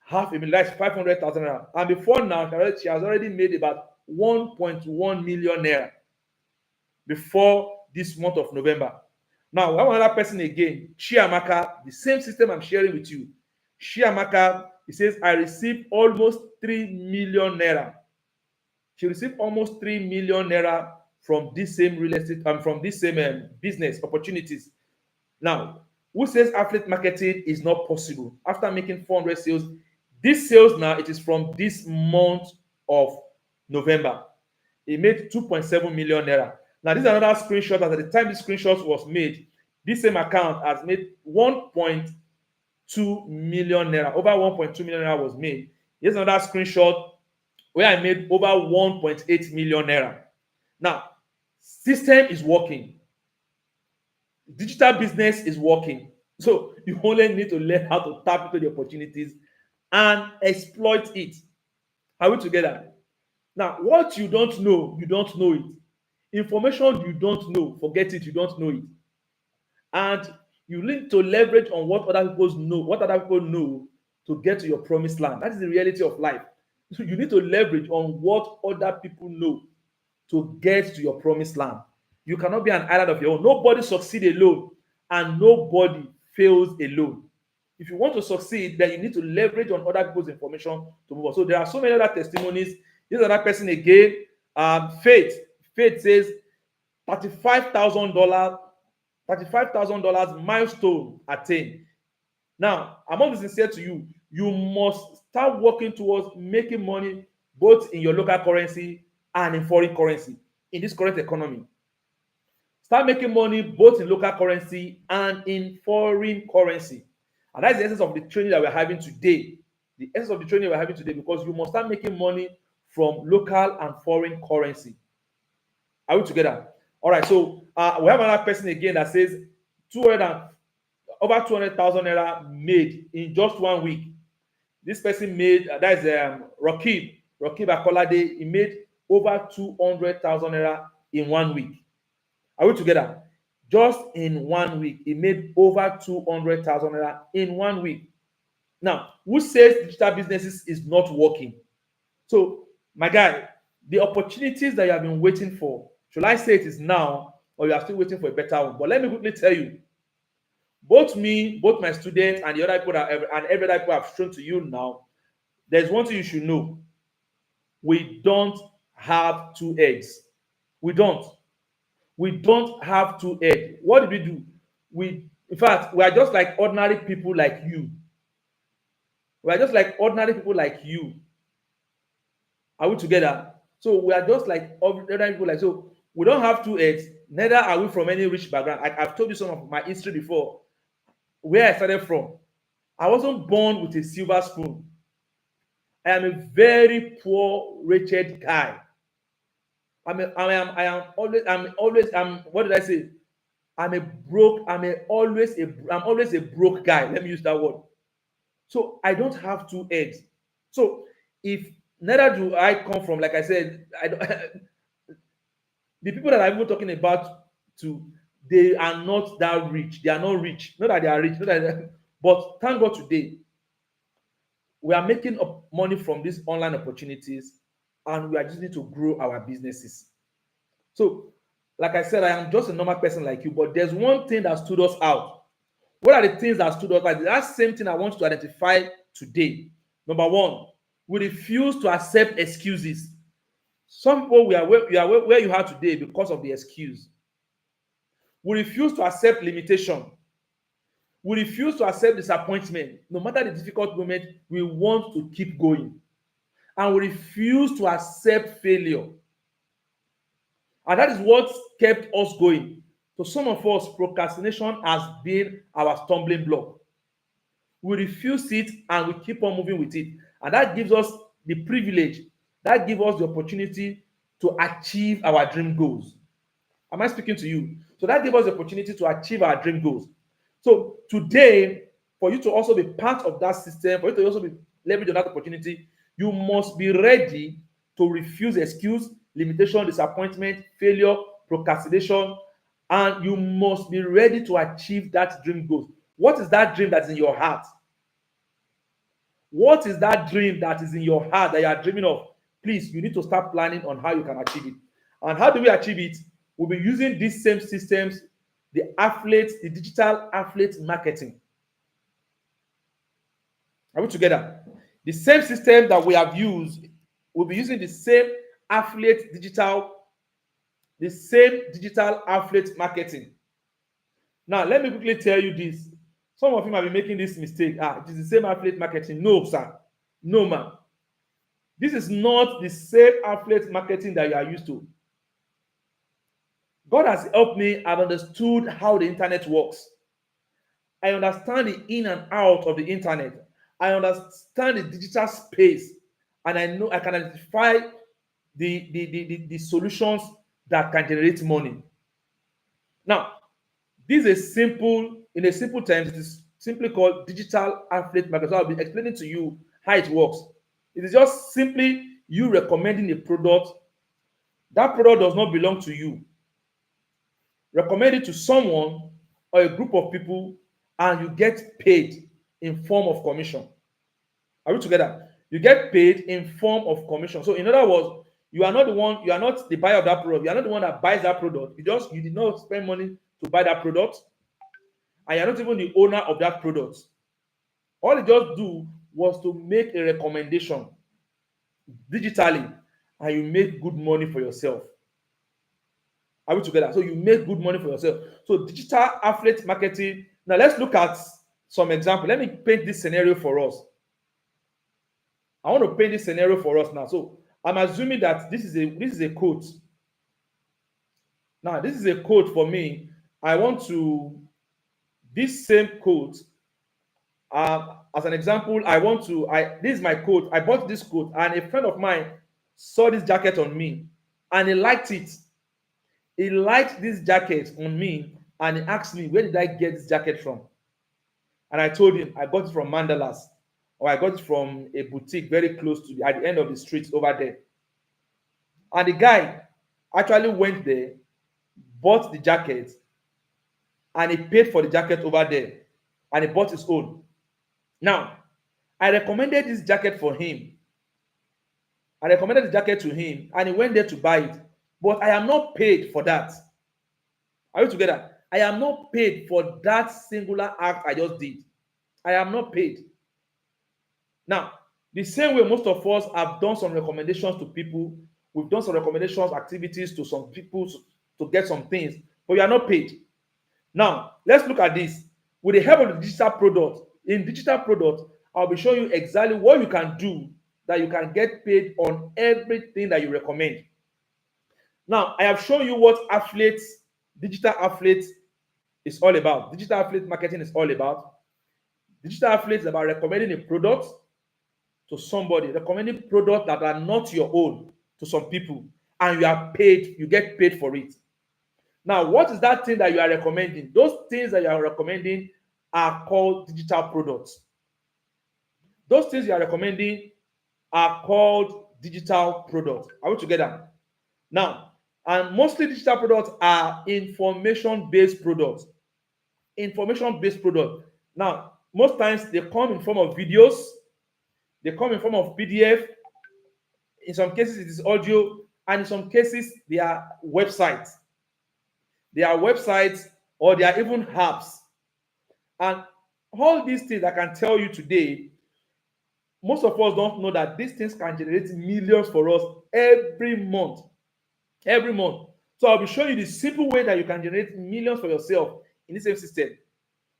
500,000, that's 500,000 naira. And before now, she has already made about 1.1 million naira before this month of November. Now, one other person again, Chiamaka, the same system I'm sharing with you. Chiamaka, he says, I received almost 3 million naira. She received almost 3 million naira from this same real estate and from this same business opportunities. Now, who says affiliate marketing is not possible? After making 400 sales, this sales now, it is from this month of November. He made 2.7 million naira. Now, this is another screenshot. At the time this screenshot was made, this same account has made 1.2 million naira. Over 1.2 million naira was made. Here's another screenshot where I made over 1.8 million naira. Now, system is working. Digital business is working. So you only need to learn how to tap into the opportunities and exploit it. Are we together? Now, what you don't know, you don't know it. Information you don't know, forget it, you don't know it. And you need to leverage on what other people know, to get to your promised land. That is the reality of life. So you need to leverage on what other people know to get to your promised land. You cannot be an island of your own. Nobody succeeds alone, and nobody fails alone. If you want to succeed, then you need to leverage on other people's information to move on. So there are so many other testimonies. This other person again, Faith. Faith says $35,000, $35,000 milestone attained. Now, I want to be sincere to you. You must start working towards making money both in your local currency and in foreign currency in this current economy. Start making money both in local currency and in foreign currency. And that's the essence of the training that we're having today. The essence of the training we're having today, because you must start making money from local and foreign currency. Are we together? All right. So we have another person again that says 200 and over 200,000 naira made in just 1 week. This person made that is Rakib Akolade. He made over 200,000 naira in 1 week. Are we together? Just in 1 week, he made over 200,000 naira in 1 week. Now, who says digital businesses is not working? So, my guy, the opportunities that you have been waiting for, should I say it is now, or you are still waiting for a better one? But let me quickly tell you, both me, both my students, and the other people and every other people I've shown to you now, there's one thing you should know: we don't have two eggs. We don't. We don't have two eggs. What did we do? In fact, we are just like ordinary people like you. We are just like ordinary people like you. Are we together? So we are just like ordinary people like, so we don't have two eggs. Neither are we from any rich background. I've told you some of my history before, where I started from. I wasn't born with a silver spoon. I am a very poor, wretched guy. What did I say? I'm always a broke guy. Let me use that word. So I don't have two eggs. So if neither do I come from, like I said, I don't, the people that I'm even talking about they are not that rich. They are not rich. Not that they are rich, but thank God today we are making up money from these online opportunities, and we are using it to grow our businesses. So, like I said, I am just a normal person like you, but there's one thing that stood us out. What are the things that stood out? Like that same thing I want you to identify today. Number one, we refuse to accept excuses. Some people where you are today because of the excuse. We refuse to accept limitation. We refuse to accept disappointment. No matter the difficult moment, we want to keep going. And we refuse to accept failure. And that is what kept us going. So some of us, procrastination has been our stumbling block. We refuse it and we keep on moving with it. And that gives us the privilege, that gives us the opportunity to achieve our dream goals. Am I speaking to you? So that gives us the opportunity to achieve our dream goals. So today, for you to also be part of that system, for you to also be leveraged on that opportunity, you must be ready to refuse excuse, limitation, disappointment, failure, procrastination, and you must be ready to achieve that dream goals. What is that dream that's in your heart? What is that dream that is in your heart that you are dreaming of? Please, you need to start planning on how you can achieve it. And how do we achieve it? We'll be using these same systems, the affiliate, the digital affiliate marketing. Are we together? The same system that we have used, we'll be using the same digital affiliate marketing. Now, let me quickly tell you this. Some of you might be making this mistake. It is the same affiliate marketing. No, sir. No, man. This is not the same affiliate marketing that you are used to. God has helped me. I've understood how the internet works. I understand the in and out of the internet. I understand the digital space. And I know I can identify the solutions that can generate money. Now, this is in a simple terms, it is simply called digital affiliate marketing. So I'll be explaining to you how it works. It is just simply you recommending a product. That product does not belong to you. Recommend it to someone or a group of people, and you get paid in form of commission. Are we together? You get paid in form of commission. So in other words, you are not the buyer of that product. You are not the one that buys that product. You did not spend money to buy that product, and you're not even the owner of that product. All you just do was to make a recommendation digitally, and you make good money for yourself. Are we together? So you make good money for yourself. So digital affiliate marketing. Now let's look at some example. Let me paint this scenario for us. I want to paint this scenario for us now. So I'm assuming that this is a quote. Now this is a quote for me. I want to this same quote. As an example, this is my coat. I bought this coat, and a friend of mine saw this jacket on me, and he liked it. He liked this jacket on me, and he asked me, where did I get this jacket from? And I told him I got it from Mandalas, or I got it from a boutique very close to at the end of the street over there. And the guy actually went there, bought the jacket, and he paid for the jacket over there, and he bought his own. Now, I recommended this jacket for him. I recommended the jacket to him, and he went there to buy it. But I am not paid for that. Are you together? I am not paid for that singular act I just did. I am not paid. Now, the same way most of us have done some recommendations to people, we've done some recommendations, activities to some people to get some things, but you are not paid. Now, let's look at this. With the help of the digital product, in digital product, I'll be showing you exactly what you can do that you can get paid on everything that you recommend. Now, I have shown you what digital affiliate is all about. Digital affiliate marketing is all about. Digital affiliate is about recommending a product to somebody, recommending products that are not your own to some people, and you get paid for it. Now, what is that thing that you are recommending? Those things that you are recommending are called digital products. Those things you are recommending are called digital products. Are we together? Now, and mostly digital products are information-based products. Information-based products. Now, most times they come in form of videos, they come in form of PDF, In some cases, it is audio, and in some cases, they are websites. They are websites, or they are even apps. And all these things I can tell you today, most of us don't know that these things can generate millions for us every month. Every month. So I'll be showing you the simple way that you can generate millions for yourself in the same system.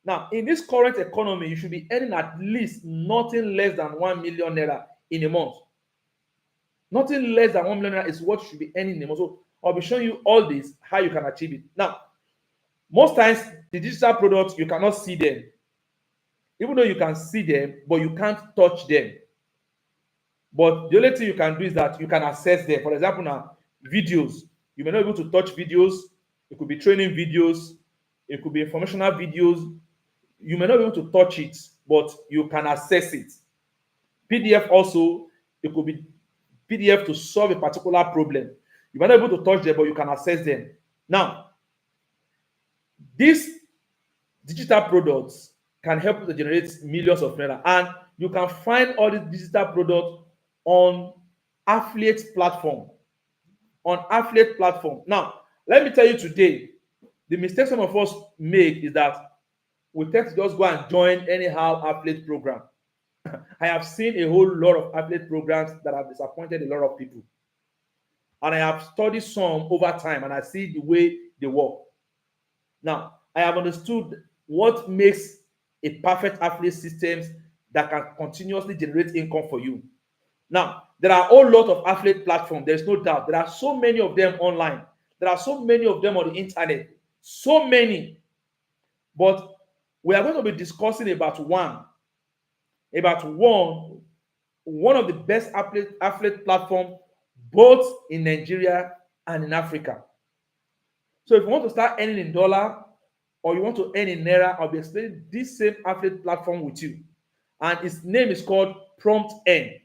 Now, in this current economy, you should be earning at least nothing less than 1 million naira in a month. Nothing less than 1 million naira is what you should be earning in a month. So I'll be showing you all this, how you can achieve it. Now, most times, the digital products, you cannot see them. Even though you can see them, but you can't touch them. But the only thing you can do is that you can access them. For example, now, videos. You may not be able to touch videos. It could be training videos. It could be informational videos. You may not be able to touch it, but you can access it. PDF also, it could be PDF to solve a particular problem. You might not be able to touch them, but you can access them. Now, these digital products can help you to generate millions of naira, and you can find all these digital products on affiliate platform. On affiliate platform. Now, let me tell you today, the mistake some of us make is that we tend to just go and join anyhow affiliate program. I have seen a whole lot of affiliate programs that have disappointed a lot of people. And I have studied some over time, and I see the way they work. Now, I have understood what makes a perfect affiliate system that can continuously generate income for you. Now, there are a whole lot of affiliate platforms. There's no doubt. There are so many of them online. There are so many of them on the internet. So many. But we are going to be discussing about one of the best affiliate platform, both in Nigeria and in Africa. So if you want to start earning in dollar, or you want to earn in naira, I'll be explaining this same affiliate platform with you. And its name is called Prompt N.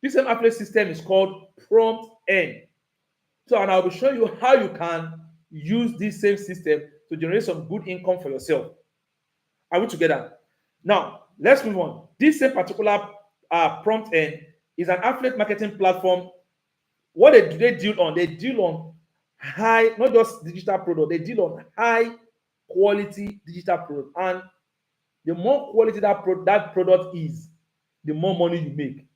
This same affiliate system is called Prompt N. So, and I'll be showing you how you can use this same system to generate some good income for yourself. Are we together? Now, let's move on. This same particular Prompt N is an affiliate marketing platform. What they deal on? They deal on high, not just digital product, they deal on high quality digital product. And the more quality that product is, the more money you make.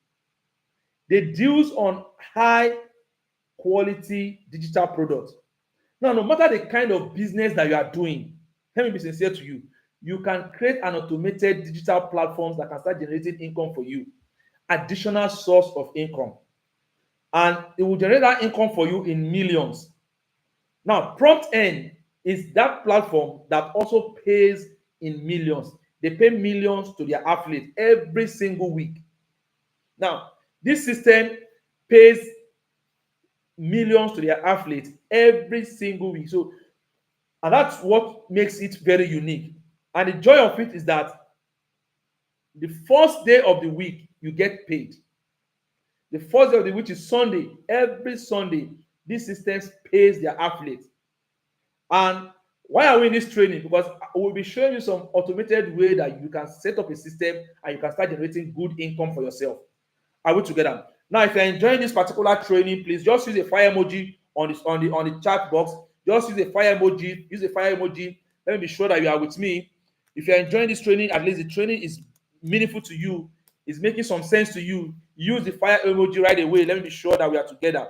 They deals on high quality digital products. Now, no matter the kind of business that you are doing, let me be sincere to you, you can create an automated digital platforms that can start generating income for you, additional source of income. And it will generate that income for you in millions. Now, Prompt N is that platform that also pays in millions. They pay millions to their affiliate every single week. Now, this system pays millions to their athletes every single week. So, and that's what makes it very unique. And the joy of it is that the first day of the week you get paid. The first day of the week is Sunday. Every Sunday, this system pays their athletes. And why are we in this training? Because we'll be showing you some automated way that you can set up a system and you can start generating good income for yourself. Are we together? Now, if you're enjoying this particular training, please just use a fire emoji on the chat box. Just use a fire emoji. Use a fire emoji. Let me be sure that you are with me. If you're enjoying this training, at least the training is meaningful to you, is making some sense to you. Use the fire emoji right away. Let me be sure that we are together.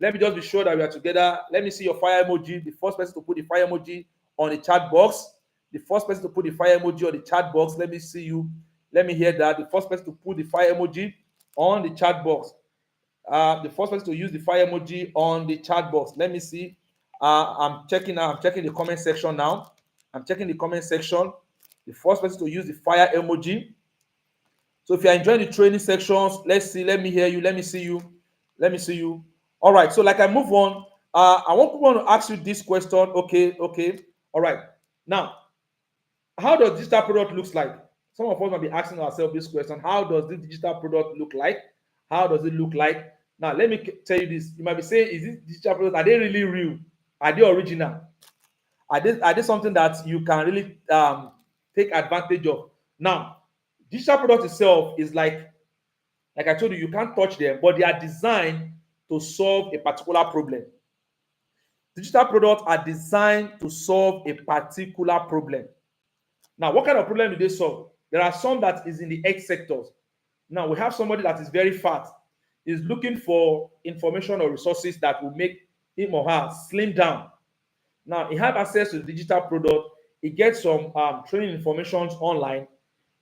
Let me just be sure that we are together. Let me see your fire emoji. The first person to put the fire emoji on the chat box. The first person to put the fire emoji on the chat box. Let me see you. Let me hear that. The first person to put the fire emoji on the chat box. The first person to use the fire emoji on the chat box. Let me see. I'm checking now. I'm checking the comment section now. I'm checking the comment section. The first person to use the fire emoji. So if you're enjoying the training sections, let's see. Let me hear you. Let me see you. Let me see you. All right. So like I move on, I want to ask you this question. Okay. All right. Now, how does digital product looks like? Some of us might be asking ourselves this question: how does this digital product look like? How does it look like? Now, let me tell you this. You might be saying, is this digital product, are they really real? Are they original? Are they something that you can really take advantage of? Now, digital product itself is like Like I told you, you can't touch them, but they are designed to solve a particular problem. Digital products are designed to solve a particular problem. Now, what kind of problem do they solve? There are some that is in the X sectors. Now, we have somebody that is very fat, is looking for information or resources that will make him or her slim down. Now, he have access to the digital product. He gets some training information online.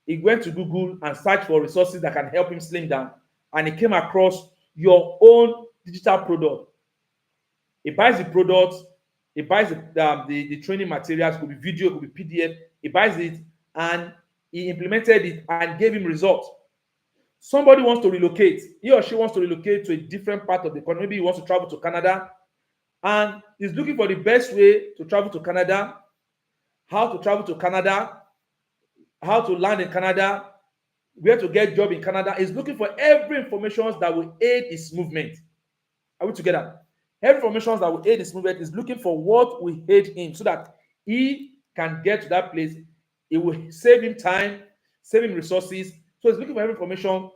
He went to Google and searched for resources that can help him slim down, and he came across your own digital product. He buys the product, he buys the training materials, could be video, could be PDF. He buys it and he implemented it and gave him results. Somebody wants to relocate, he or she wants to relocate to a different part of the country. Maybe he wants to travel to Canada and is looking for the best way to travel to Canada, how to travel to Canada, how to land in Canada, where to get job in Canada. Is looking for every information that will aid his movement. Are we together? Every information that will aid his movement is looking for what will aid him so that he can get to that place. It will save him time, save him resources. So he's looking for every information,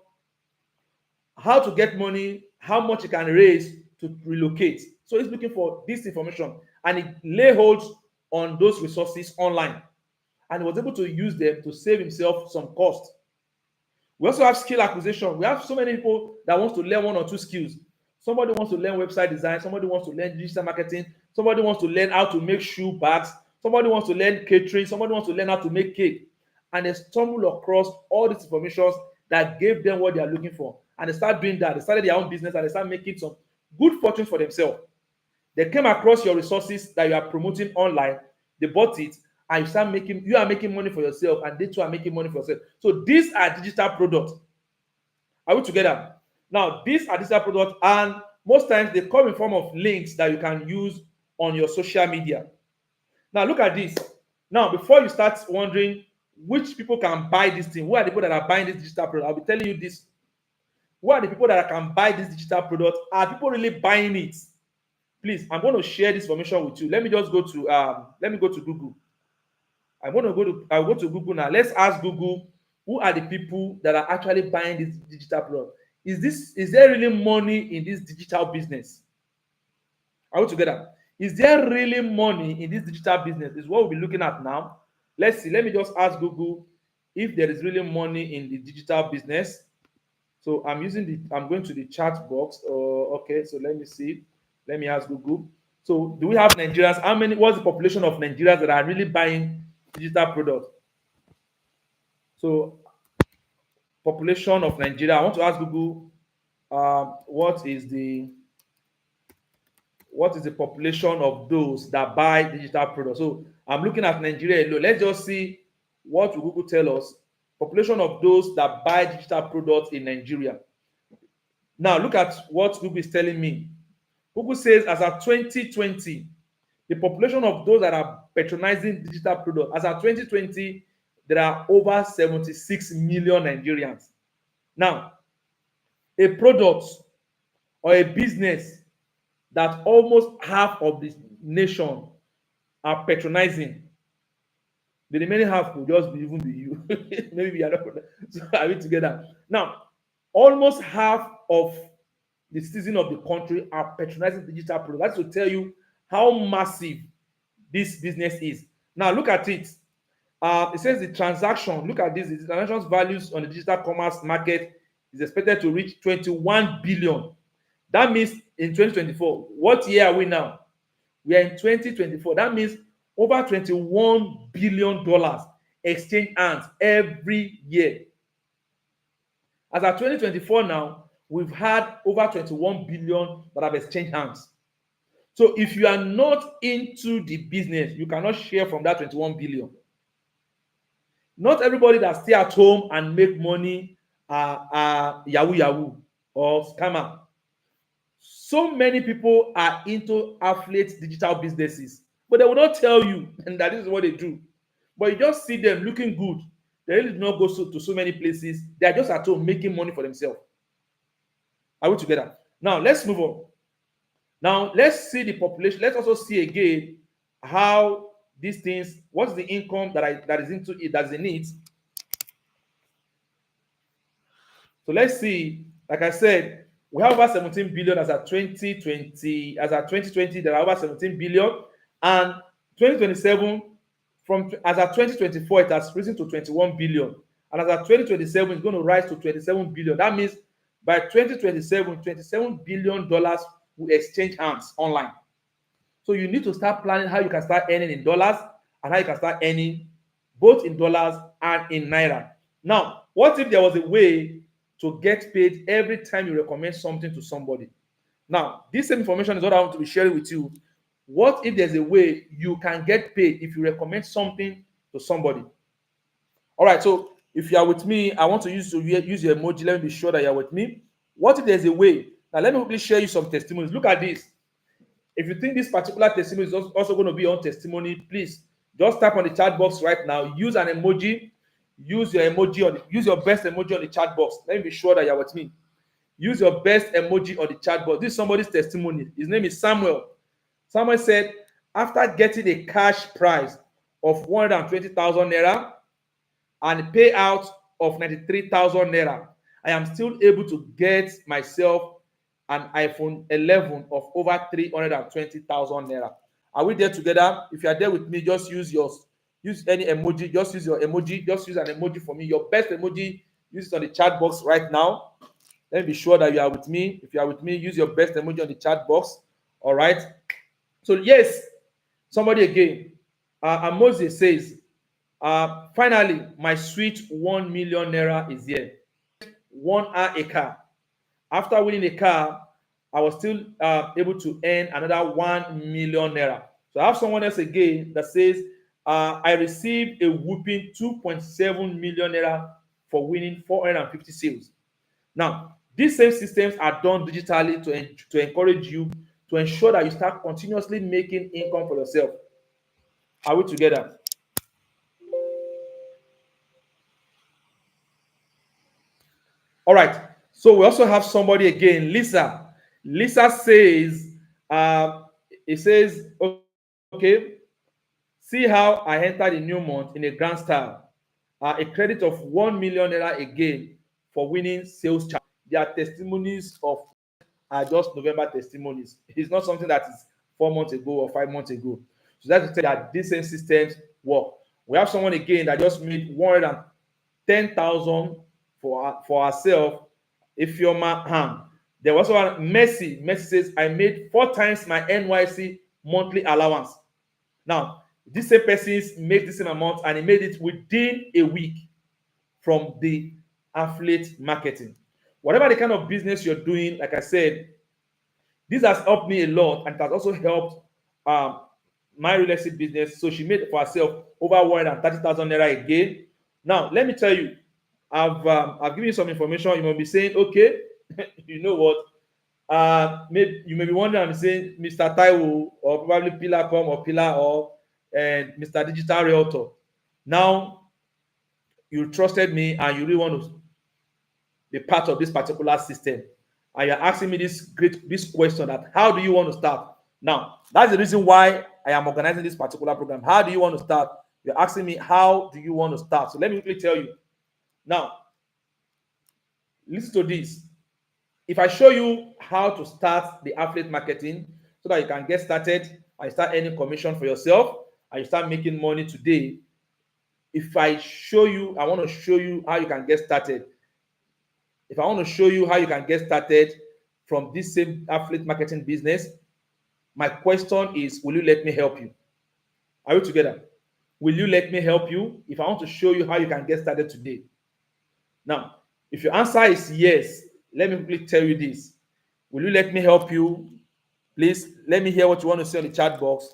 how to get money, how much he can raise to relocate. So he's looking for this information and he lay hold on those resources online and he was able to use them to save himself some cost. We also have skill acquisition. We have so many people that wants to learn one or two skills. Somebody wants to learn website design. Somebody wants to learn digital marketing. Somebody wants to learn how to make shoe bags. Somebody wants to learn catering. Somebody wants to learn how to make cake. And they stumble across all these information that gave them what they are looking for. And they start doing that. They started their own business and they start making some good fortune for themselves. They came across your resources that you are promoting online. They bought it and you are making money for yourself and they too are making money for yourself. So these are digital products. Are we together? Now, these are digital products and most times they come in form of links that you can use on your social media. Now, look at this. Now, before you start wondering which people can buy this thing, who are the people that are buying this digital product, I'll be telling you this. Who are the people that can buy this digital product? Are people really buying it? Please, I'm going to share this information with you. Let me just go to Google. I'll go to Google now. Let's ask Google who are the people that are actually buying this digital product. Is there really money in this digital business? Are we together? Is there really money in this digital business? Is what we'll be looking at now. Let's see. Let me just ask Google if there is really money in the digital business. So I'm going to the chat box. Okay, so let me see. Let me ask Google. So do we have Nigerians? What's the population of Nigerians that are really buying digital products? So population of Nigeria. I want to ask Google what is the population of those that buy digital products. So I'm looking at Nigeria alone. Let's just see what will Google tell us. Population of those that buy digital products in Nigeria. Now look at what Google is telling me. Google says as of 2020, the population of those that are patronizing digital products, as of 2020, there are over 76 million Nigerians. Now, a product or a business that almost half of the nation are patronizing, the remaining half will just even be you. Maybe we are not. So are we together? Now, almost half of the citizens of the country are patronizing digital products. That's to tell you how massive this business is. Now, look at it. It says the transaction, look at this, the transactions values on the digital commerce market is expected to reach 21 billion. That means in 2024, what year are we now? We are in 2024. That means over $21 billion exchange hands every year. As of 2024 now, we've had over 21 billion that have exchanged hands. So if you are not into the business, you cannot share from that 21 billion. Not everybody that stay at home and make money are yahoo or scammer. So many people are into affiliate digital businesses, but they will not tell you and that is what they do. But you just see them looking good. They really do not go to so many places. They are just at home making money for themselves. Are we together? Now let's move on. Now let's see the population. Let's also see again how these things. What's the income that is into it? That's in it. So let's see. Like I said, we have over 17 billion as at 2020. As at 2020, there are over 17 billion, and 2027 from as at 2024 it has risen to 21 billion, and as at 2027 it's going to rise to 27 billion. That means by 2027, 27 billion dollars will exchange hands online. So you need to start planning how you can start earning in dollars and how you can start earning both in dollars and in naira. Now, what if there was a way to get paid every time you recommend something to somebody? Now, this same information is what I want to be sharing with you. What if there's a way you can get paid if you recommend something to somebody? All right, so if you are with me, I want to use your emoji. Let me be sure that you're with me. What if there's a way? Now, let me quickly share you some testimonies. Look at this. If you think this particular testimony is also going to be on testimony, please just type on the chat box right now. Use an emoji. Use your best emoji on the chat box. Let me be sure that you're with me. Use your best emoji on the chat box. This is somebody's testimony. His name is Samuel. Samuel said, after getting a cash prize of 120,000 naira and payout of 93,000 naira, I am still able to get myself an iPhone 11 of over 320,000 naira. Are we there together? If you are there with me, just use yours. Use any emoji. Just use your emoji. Just use an emoji for me. Your best emoji. Use it on the chat box right now. Let me be sure that you are with me. If you are with me, use your best emoji on the chat box. All right. So yes, somebody again. And Moses says, finally, my sweet 1 million naira is here. 1 hour a car. After winning a car, I was still able to earn another 1 million naira. So I have someone else again that says, I received a whooping 2.7 million naira for winning 450 sales. Now, these same systems are done digitally to encourage you to ensure that you start continuously making income for yourself. Are we together? All right. So we also have somebody again, Lisa. Lisa says, uh, it says, okay, see how I entered a new month in a grand style. A credit of 1 million naira again for winning sales challenge. Their testimonies of are just November testimonies. It's not something that is 4 months ago or 5 months ago. So that's to say that these same systems work. We have someone again that just made 110,000 for herself. If you're my hand, there was one Messi. Messi says, I made 4 times my NYC monthly allowance. Now, this same person made the same amount and he made it within a week from the affiliate marketing. Whatever the kind of business you're doing, like I said, this has helped me a lot and it has also helped um, my real estate business. So she made for herself over 130,000 naira again. Now, let me tell you, I've given you some information. You might be saying, okay, you know what? Maybe you may be wondering, I'm saying Mr. Taiwo or probably Pillar.com or Pillar or and Mr. Digital Realtor. Now you trusted me and you really want to be part of this particular system, and you're asking me this question that how do you want to start? Now that's the reason why I am organizing this particular program. How do you want to start? You're asking me how do you want to start. So let me quickly tell you. Now listen to this. If I show you how to start the affiliate marketing so that you can get started and start earning commission for yourself and you start making money today, if I show you, I want to show you how you can get started. If I want to show you how you can get started from this same affiliate marketing business, my question is, will you let me help you? Are we together? Will you let me help you if I want to show you how you can get started today? Now, if your answer is yes, let me quickly tell you this. Will you let me help you? Please let me hear what you want to say on the chat box.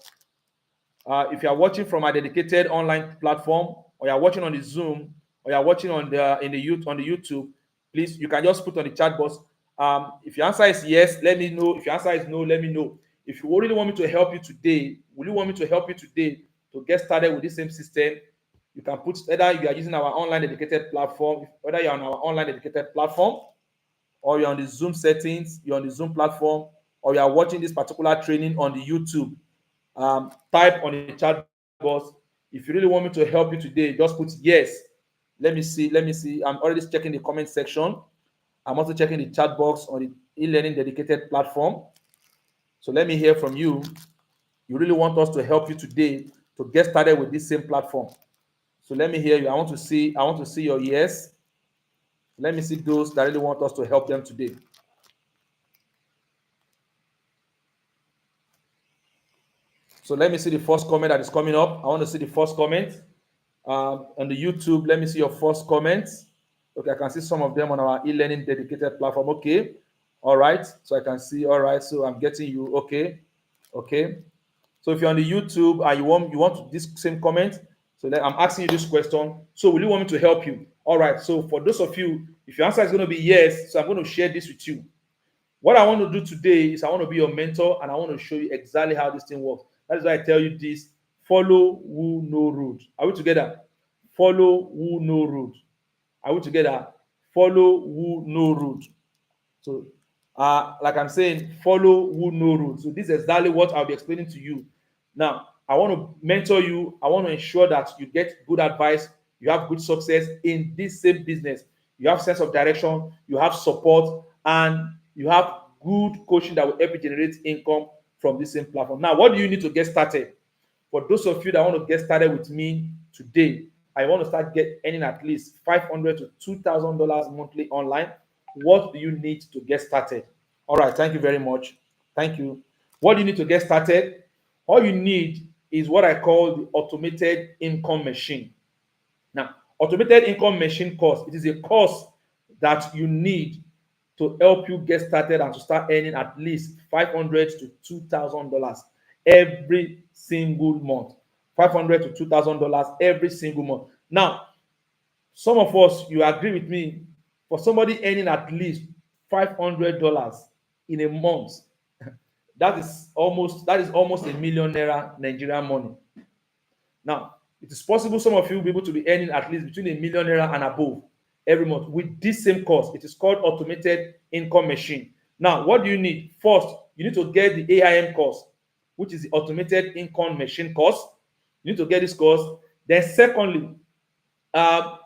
If you are watching from a dedicated online platform, or you are watching on the Zoom, or you are watching on the YouTube, please you can just put on the chat box. If your answer is yes, let me know. If your answer is no, let me know. If you really want me to help you today, will you want me to help you today to get started with this same system? You can put whether you are using our online dedicated platform, whether you're on our online dedicated platform, or you're on the Zoom settings, you're on the Zoom platform, or you are watching this particular training on the YouTube. Type on the chat box. If you really want me to help you today, just put yes. Let me see. I'm already checking the comment section. I'm also checking the chat box on the e-learning dedicated platform. So let me hear from you. You really want us to help you today to get started with this same platform. So let me hear you. I want to see your yes. Let me see those that really want us to help them today. So let me see the first comment that is coming up. I want to see the first comment. On the YouTube, let me see your first comments. Okay, I can see some of them on our e-learning dedicated platform. Okay, all right. So I can see. All right. So I'm getting you. Okay, okay. So if you're on the YouTube and you want this same comment, so then I'm asking you this question. So will you want me to help you? All right. So for those of you, if your answer is going to be yes, so I'm going to share this with you. What I want to do today is I want to be your mentor and I want to show you exactly how this thing works. That is why I tell you this: follow who no road. Are we together? Follow who no road. Are we together? Follow who no road. So, like I'm saying, follow who no rule. So this is exactly what I'll be explaining to you. Now, I want to mentor you. I want to ensure that you get good advice. You have good success in this same business. You have sense of direction. You have support, and you have good coaching that will help you generate income from this same platform. Now, what do you need to get started? For those of you that want to get started with me today, I want to start earning at least $500 to $2,000 monthly online. What do you need to get started? All right, thank you very much. Thank you. What do you need to get started? All you need is what I call the automated income machine. Now, automated income machine course, it is a course that you need to help you get started and to start earning at least $500 to $2,000 every single month. $500 to $2,000 every single month. Now, some of us, you agree with me, for somebody earning at least $500 in a month, that is almost a million naira Nigerian money. Now, it is possible some of you will be able to be earning at least between a million naira and above every month with this same course. It is called automated income machine. Now, what do you need? First, you need to get the AIM course, which is the automated income machine course. You need to get this course. Then, secondly, um,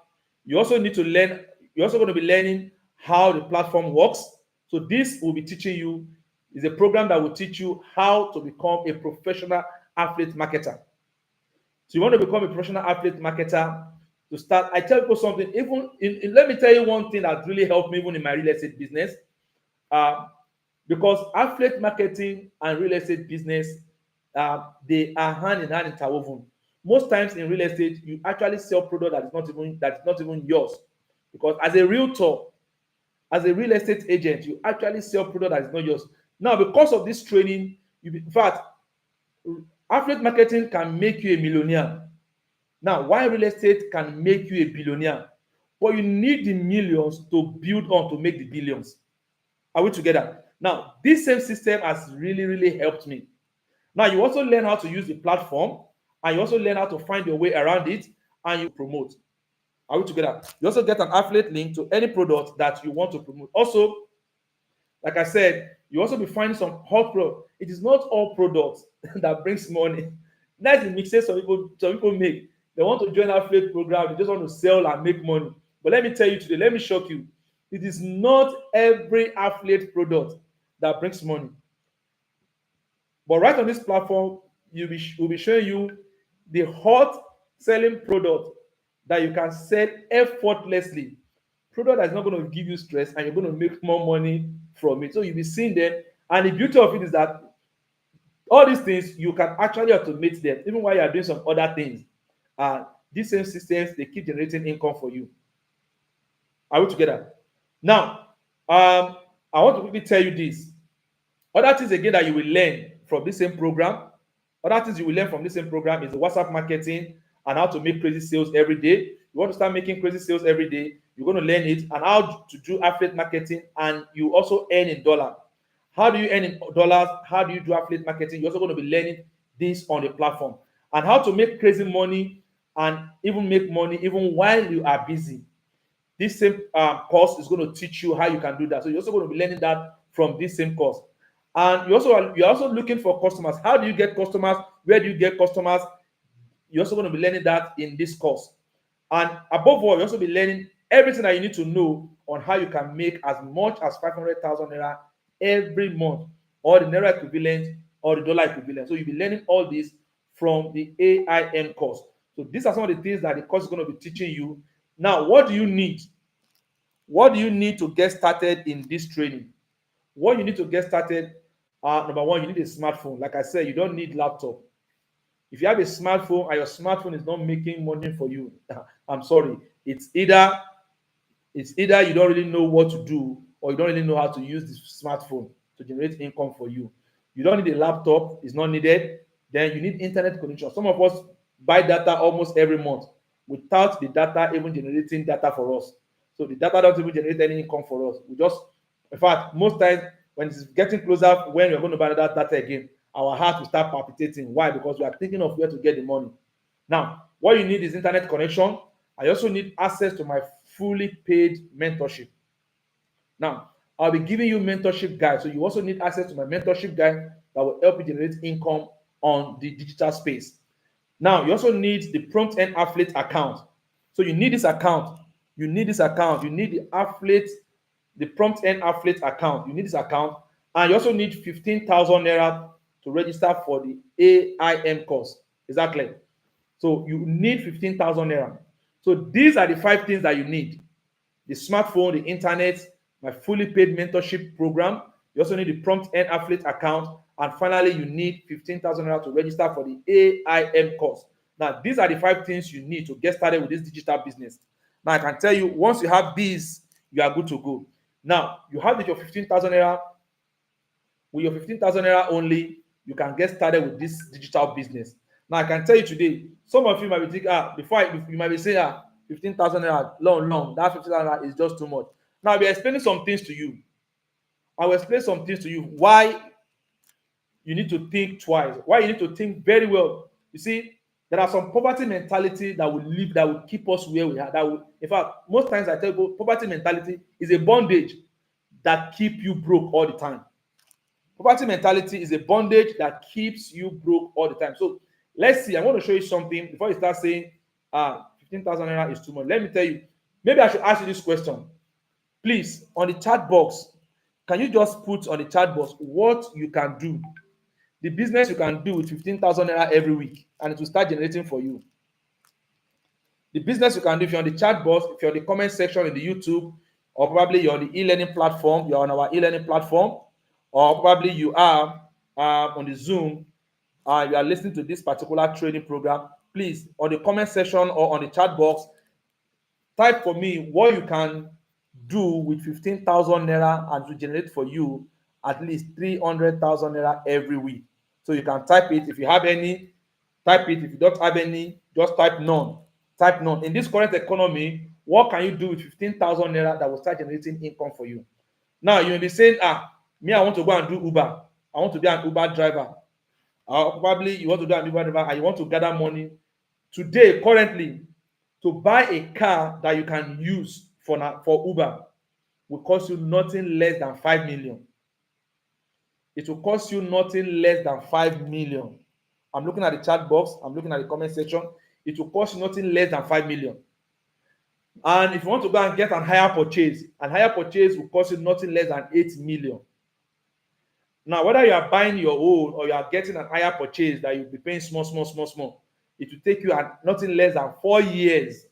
you also need to learn. You're also going to be learning how the platform works. So this will be teaching you is a program that will teach you how to become a professional affiliate marketer. So you want to become a professional affiliate marketer to start. I tell people something. Let me tell you one thing that really helped me even in my real estate business. Uh, because affiliate marketing and real estate business, they are hand in hand interwoven. Most times in real estate, you actually sell product that is not even yours. Because as a realtor, as a real estate agent, you actually sell product that is not yours. Now, because of this training, in fact, affiliate marketing can make you a millionaire. Now, why real estate can make you a billionaire? But you need the millions to build on to make the billions. Are we together? Now, this same system has really, really helped me. Now, you also learn how to use the platform and you also learn how to find your way around it and you promote. Are we together? You also get an affiliate link to any product that you want to promote. Also, like I said, you also be finding some hot product. It is not all products that brings money. That's the mistake some people make. They want to join affiliate program, they just want to sell and make money. But let me tell you today, let me shock you. It is not every affiliate product that brings money. But right on this platform, will be showing you the hot selling product that you can sell effortlessly. Product that's not going to give you stress and you're going to make more money from it. So you'll be seeing them. And the beauty of it is that all these things you can actually automate them even while you are doing some other things. These same systems they keep generating income for you. Are we together? Now, I want to quickly tell you this. Other things again that you will learn from this same program, other things you will learn from this same program is the WhatsApp marketing and how to make crazy sales every day. You want to start making crazy sales every day, you're going to learn it and how to do affiliate marketing and you also earn in dollar. How do you earn in dollars? How do you do affiliate marketing? You're also going to be learning this on the platform and how to make crazy money and even make money even while you are busy. This same course is going to teach you how you can do that. So you're also going to be learning that from this same course. And you're also looking for customers. How do you get customers? Where do you get customers? You're also going to be learning that in this course. And above all, you'll also be learning everything that you need to know on how you can make as much as 500,000 naira every month, or the naira equivalent or the dollar equivalent. So you'll be learning all this from the AIM course. So these are some of the things that the course is going to be teaching you. Now, what do you need? What do you need to get started in this training? What you need to get started, number one, you need a smartphone. Like I said, you don't need laptop. If you have a smartphone and your smartphone is not making money for you, I'm sorry. It's either you don't really know what to do, or you don't really know how to use the smartphone to generate income for you. You don't need a laptop, it's not needed. Then you need internet connection. Some of us buy data almost every month without the data even generating data for us. So the data doesn't even generate any income for us. We just, in fact, most times when it's getting closer, when we're going to buy that data again, our heart will start palpitating. Why? Because we are thinking of where to get the money. Now, what you need is internet connection. I also need access to my fully paid mentorship. Now, I'll be giving you mentorship guide. So you also need access to my mentorship guide that will help you generate income on the digital space. Now, you also need the prompt and affiliate account. So you need this account. You need this account. You need the affiliate, the prompt and affiliate account. You need this account. And you also need 15,000 naira to register for the AIM course. Exactly. So you need 15,000 naira. So these are the 5 things that you need: the smartphone, the internet, my fully paid mentorship program. You also need the prompt and affiliate account. And finally, you need 15,000 naira to register for the AIM course. Now, these are the 5 things you need to get started with this digital business. Now, I can tell you, once you have these, you are good to go. Now, you have your 15,000 naira. With your 15,000 naira only, you can get started with this digital business. Now, I can tell you today, some of you might be thinking, you might be saying, 15,000 naira, long, that 15,000 naira is just too much. Now, I'll be explaining some things to you. I will explain some things to you why you need to think twice, why you need to think very well. You see, there are some poverty mentality that will keep us where we are. In fact, most times I tell you, poverty mentality is a bondage that keep you broke all the time. Poverty mentality is a bondage that keeps you broke all the time. So let's see. I want to show you something before you start saying, 15,000 naira is too much. Let me tell you. Maybe I should ask you this question. Please, on the chat box, can you just put on the chat box what you can do, the business you can do with 15,000 naira every week, and it will start generating for you. The business you can do if you're on the chat box, if you're on the comment section in the YouTube, or probably you're on the e-learning platform, you're on our e-learning platform, or probably you are on the Zoom, you are listening to this particular training program. Please, on the comment section or on the chat box, type for me what you can do with 15,000 naira and to generate for you at least 300,000 naira every week. So you can type it. If you have any, type it. If you don't have any, just type none. Type none. In this current economy, what can you do with 15,000 naira that will start generating income for you? Now, you may be saying, me, I want to go and do Uber. I want to be an Uber driver. Probably you want to do an Uber driver and you want to gather money. Today, currently, to buy a car that you can use for Uber will cost you nothing less than 5 million. It will cost you nothing less than 5 million. I'm looking at the chat box, I'm looking at the comment section. It will cost you nothing less than 5 million. And if you want to go and get an higher purchase will cost you nothing less than 8 million. Now, whether you are buying your own or you are getting an higher purchase that you'll be paying small, it will take you nothing less than 4 years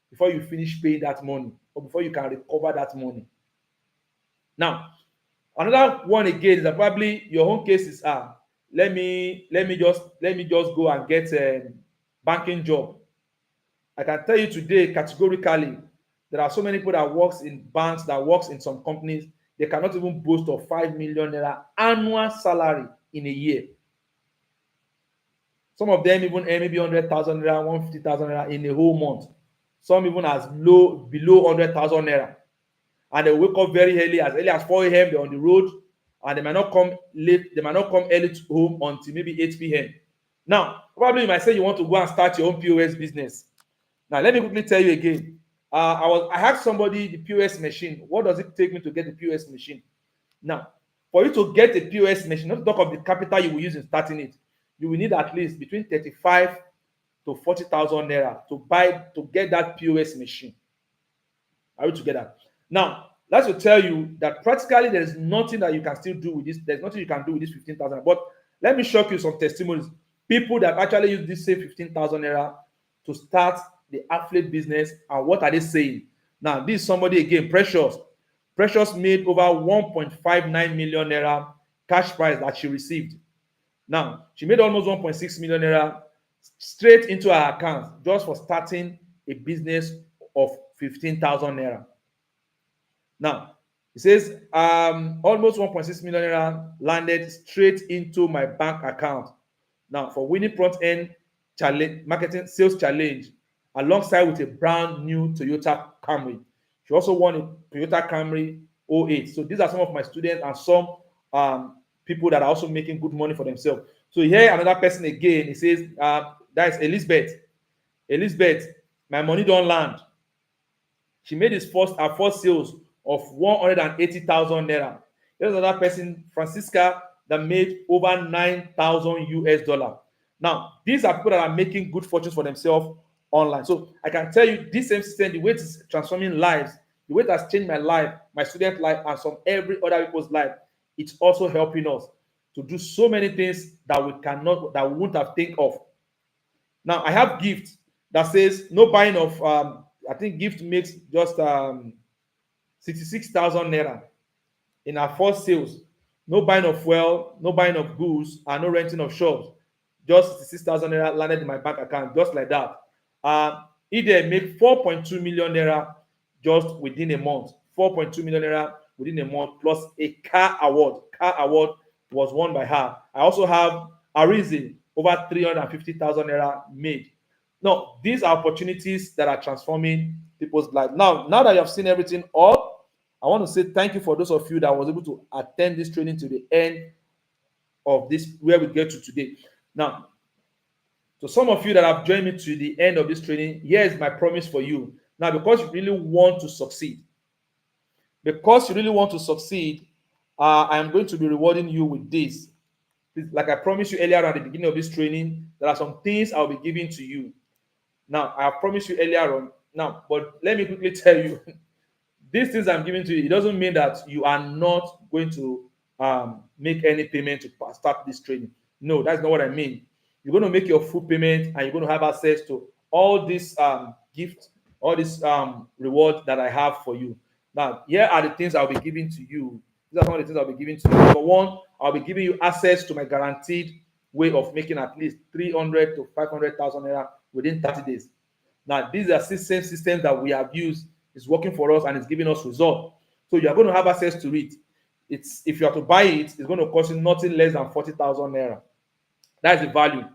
before you finish paying that money or before you can recover that money. Now, another one again is that probably your own case is let me just go and get a banking job. I can tell you today categorically, there are so many people that works in banks, that works in some companies, they cannot even boast of 5 million naira annual salary in a year. Some of them even earn maybe 100,000 naira, 150,000 naira in a whole month. Some even below 100,000 naira. And they wake up very early as 4 a.m. They're on the road, and they might not come late, they might not come early to home until maybe 8 p.m. Now, probably you might say you want to go and start your own POS business. Now, let me quickly tell you again. I asked somebody the POS machine. What does it take me to get the POS machine? Now, for you to get a POS machine, not to talk of the capital you will use in starting it, you will need at least between 35 to 40,000 naira to get that POS machine. Are you together? Now, That's to tell you that practically there is nothing that you can still do with this. There's nothing you can do with this 15,000. But let me show you some testimonies. People that actually use this same 15,000 naira to start the affiliate business, and what are they saying? Now, this is somebody again, Precious. Precious made over 1.59 million naira cash prize that she received. Now, she made almost 1.6 million naira straight into her account just for starting a business of 15,000 naira. Now, it says almost 1.6 million naira landed straight into my bank account. Now, for winning front end challenge, marketing sales challenge, alongside with a brand new Toyota Camry. She also won a Toyota Camry '08. So these are some of my students and some people that are also making good money for themselves. So here another person again. He says that is Elizabeth. Elizabeth, my money don't land. She made her first sales of 180,000 naira. There's another person, Francisca, that made over 9,000 US dollar. Now, these are people that are making good fortunes for themselves online. So I can tell you this same system, the way it's transforming lives, the way it has changed my life, my student life, and some every other people's life, it's also helping us to do so many things that we wouldn't have think of. Now I have gift that says no buying of I think gift makes just 66,000 naira in our first sales. No buying of fuel, no buying of goods, and no renting of shops. Just 66,000 naira landed in my bank account, just like that. Ide make 4.2 million naira just within a month. 4.2 million naira within a month, plus a car award. Car award was won by her. I also have Arizi, over 350,000 naira made. No, these are opportunities that are transforming people's life. Now that you have seen everything all, I want to say thank you for those of you that was able to attend this training to the end of this, where we get to today. Now, to some of you that have joined me to the end of this training, here is my promise for you. Now, because you really want to succeed, I am going to be rewarding you with this. Like I promised you earlier at the beginning of this training, there are some things I'll be giving to you. Now, I promised you earlier on. Now, but let me quickly tell you, these things I'm giving to you, it doesn't mean that you are not going to make any payment to start this training. No, that's not what I mean. You're going to make your full payment and you're going to have access to all these gifts, all these rewards that I have for you. Now, here are the things I'll be giving to you. These are some of the things I'll be giving to you. Number one, I'll be giving you access to my guaranteed way of making at least 300 to 500,000 naira within 30 days. Now, these are systems that we have used. It's working for us and it's giving us results. So you are going to have access to it. It's if you have to buy it, it's going to cost you nothing less than 40,000 naira. That's the value.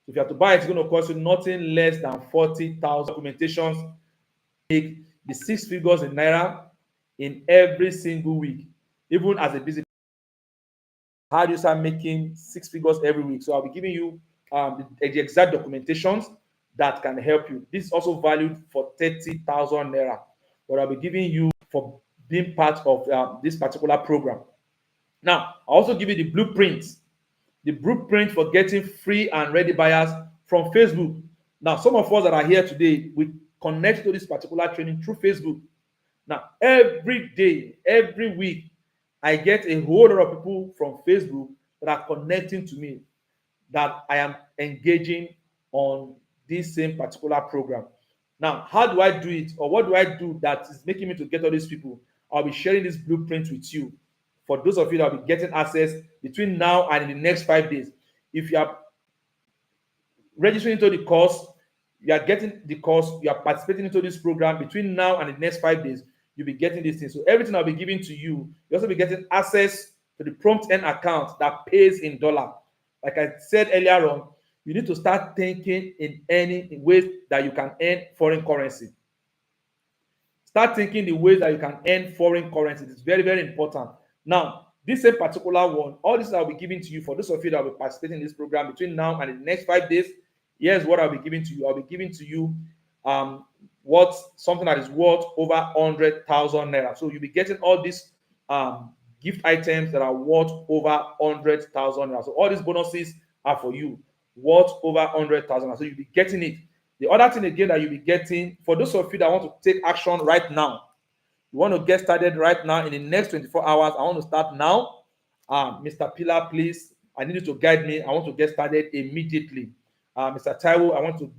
If you have to buy it, it's going to cost you nothing less than 40,000. Documentations make the 6 figures in naira in every single week. Even as a business, how do you start making 6 figures every week? So I'll be giving you the exact documentations that can help you. This is also valued for 30,000 naira, but I'll be giving you for being part of this particular program. Now, I also give you the blueprint for getting free and ready buyers from Facebook. Now, some of us that are here today, we connect to this particular training through Facebook. Now, every day, every week, I get a whole lot of people from Facebook that are connecting to me, that I am engaging on this same particular program. Now, how do I do it, or what do I do that is making me to get all these people? I'll be sharing this blueprint with you. For those of you that will be getting access between now and in the next 5 days, if you are registering into the course, you are getting the course, you are participating into this program between now and the next 5 days, you'll be getting these things. So everything I'll be giving to you, you also be getting access to the prompt end account that pays in dollar. Like I said earlier on, you need to start thinking in any ways that you can earn foreign currency. Start thinking the ways that you can earn foreign currency. It's very, very important. Now, this same particular one, all this I'll be giving to you for those of you that will be participating in this program between now and the next 5 days. Here's what I'll be giving to you. I'll be giving to you something that is worth over 100,000 naira. So you'll be getting all these gift items that are worth over 100,000 naira. So all these bonuses are for you, worth over 100,000. So you'll be getting it. The other thing again that you'll be getting, for those of you that want to take action right now, You want to get started right now in the next 24 hours. I want to start now. Mr. Pillar, please, I need you to guide me. I want to get started immediately. Mr. Taiwo, I want to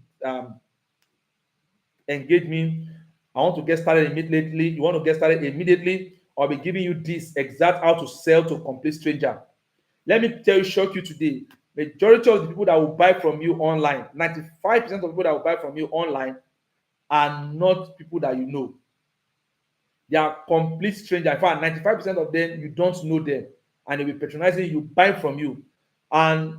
engage me. I want to get started immediately. You want to get started immediately? I'll be giving you this exact how to sell to a complete stranger. Let me tell you, shock you today. Majority of the people that will buy from you online, 95% of people that will buy from you online are not people that you know. They are complete strangers. In fact, 95% of them, you don't know them. And they'll be patronizing you, buying from you. And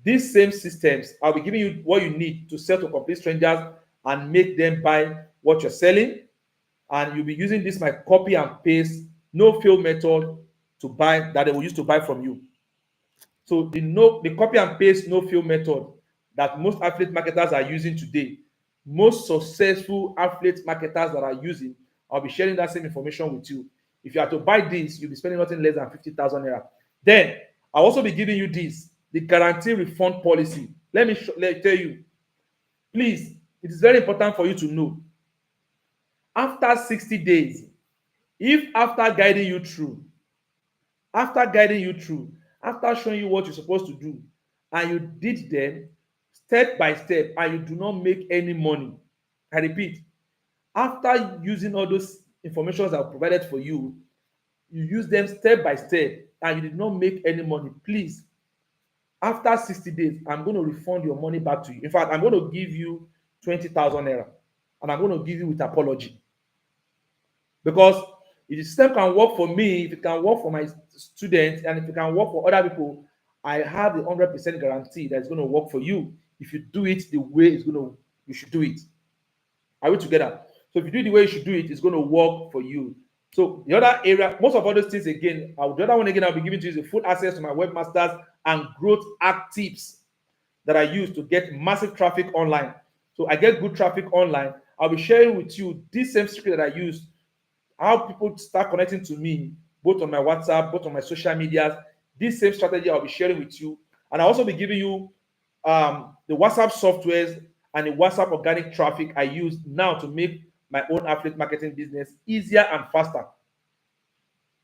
these same systems, I'll be giving you what you need to sell to complete strangers and make them buy what you're selling. And you'll be using this my copy and paste, no fail method to buy that they will use to buy from you. So the copy and paste no fail method that most affiliate marketers are using today, most successful affiliate marketers that are using, I'll be sharing that same information with you. If you are to buy this, you'll be spending nothing less than 50,000 naira. Then I'll also be giving you this, the guarantee refund policy. Let me tell you, please, it is very important for you to know. After 60 days, if after guiding you through, after showing you what you're supposed to do, and you did them step by step, and you do not make any money, I repeat, after using all those informations I provided for you, you use them step by step, and you did not make any money, please, after 60 days, I'm going to refund your money back to you. In fact, I'm going to give you 20,000 naira, and I'm going to give you with apology. Because if the system can work for me, if it can work for my students, and if it can work for other people, I have the 100% guarantee that it's going to work for you if you do it the way you should do it. Are we together? So if you do it the way you should do it, it's going to work for you. So the other area, most of all those things again, the other one again I'll be giving to you is the full access to my webmasters and growth hack tips that I use to get massive traffic online. So I get good traffic online. I'll be sharing with you this same secret that I use, how people start connecting to me, both on my WhatsApp, both on my social medias. This same strategy I'll be sharing with you. And I'll also be giving you the WhatsApp softwares and the WhatsApp organic traffic I use now to make my own affiliate marketing business easier and faster.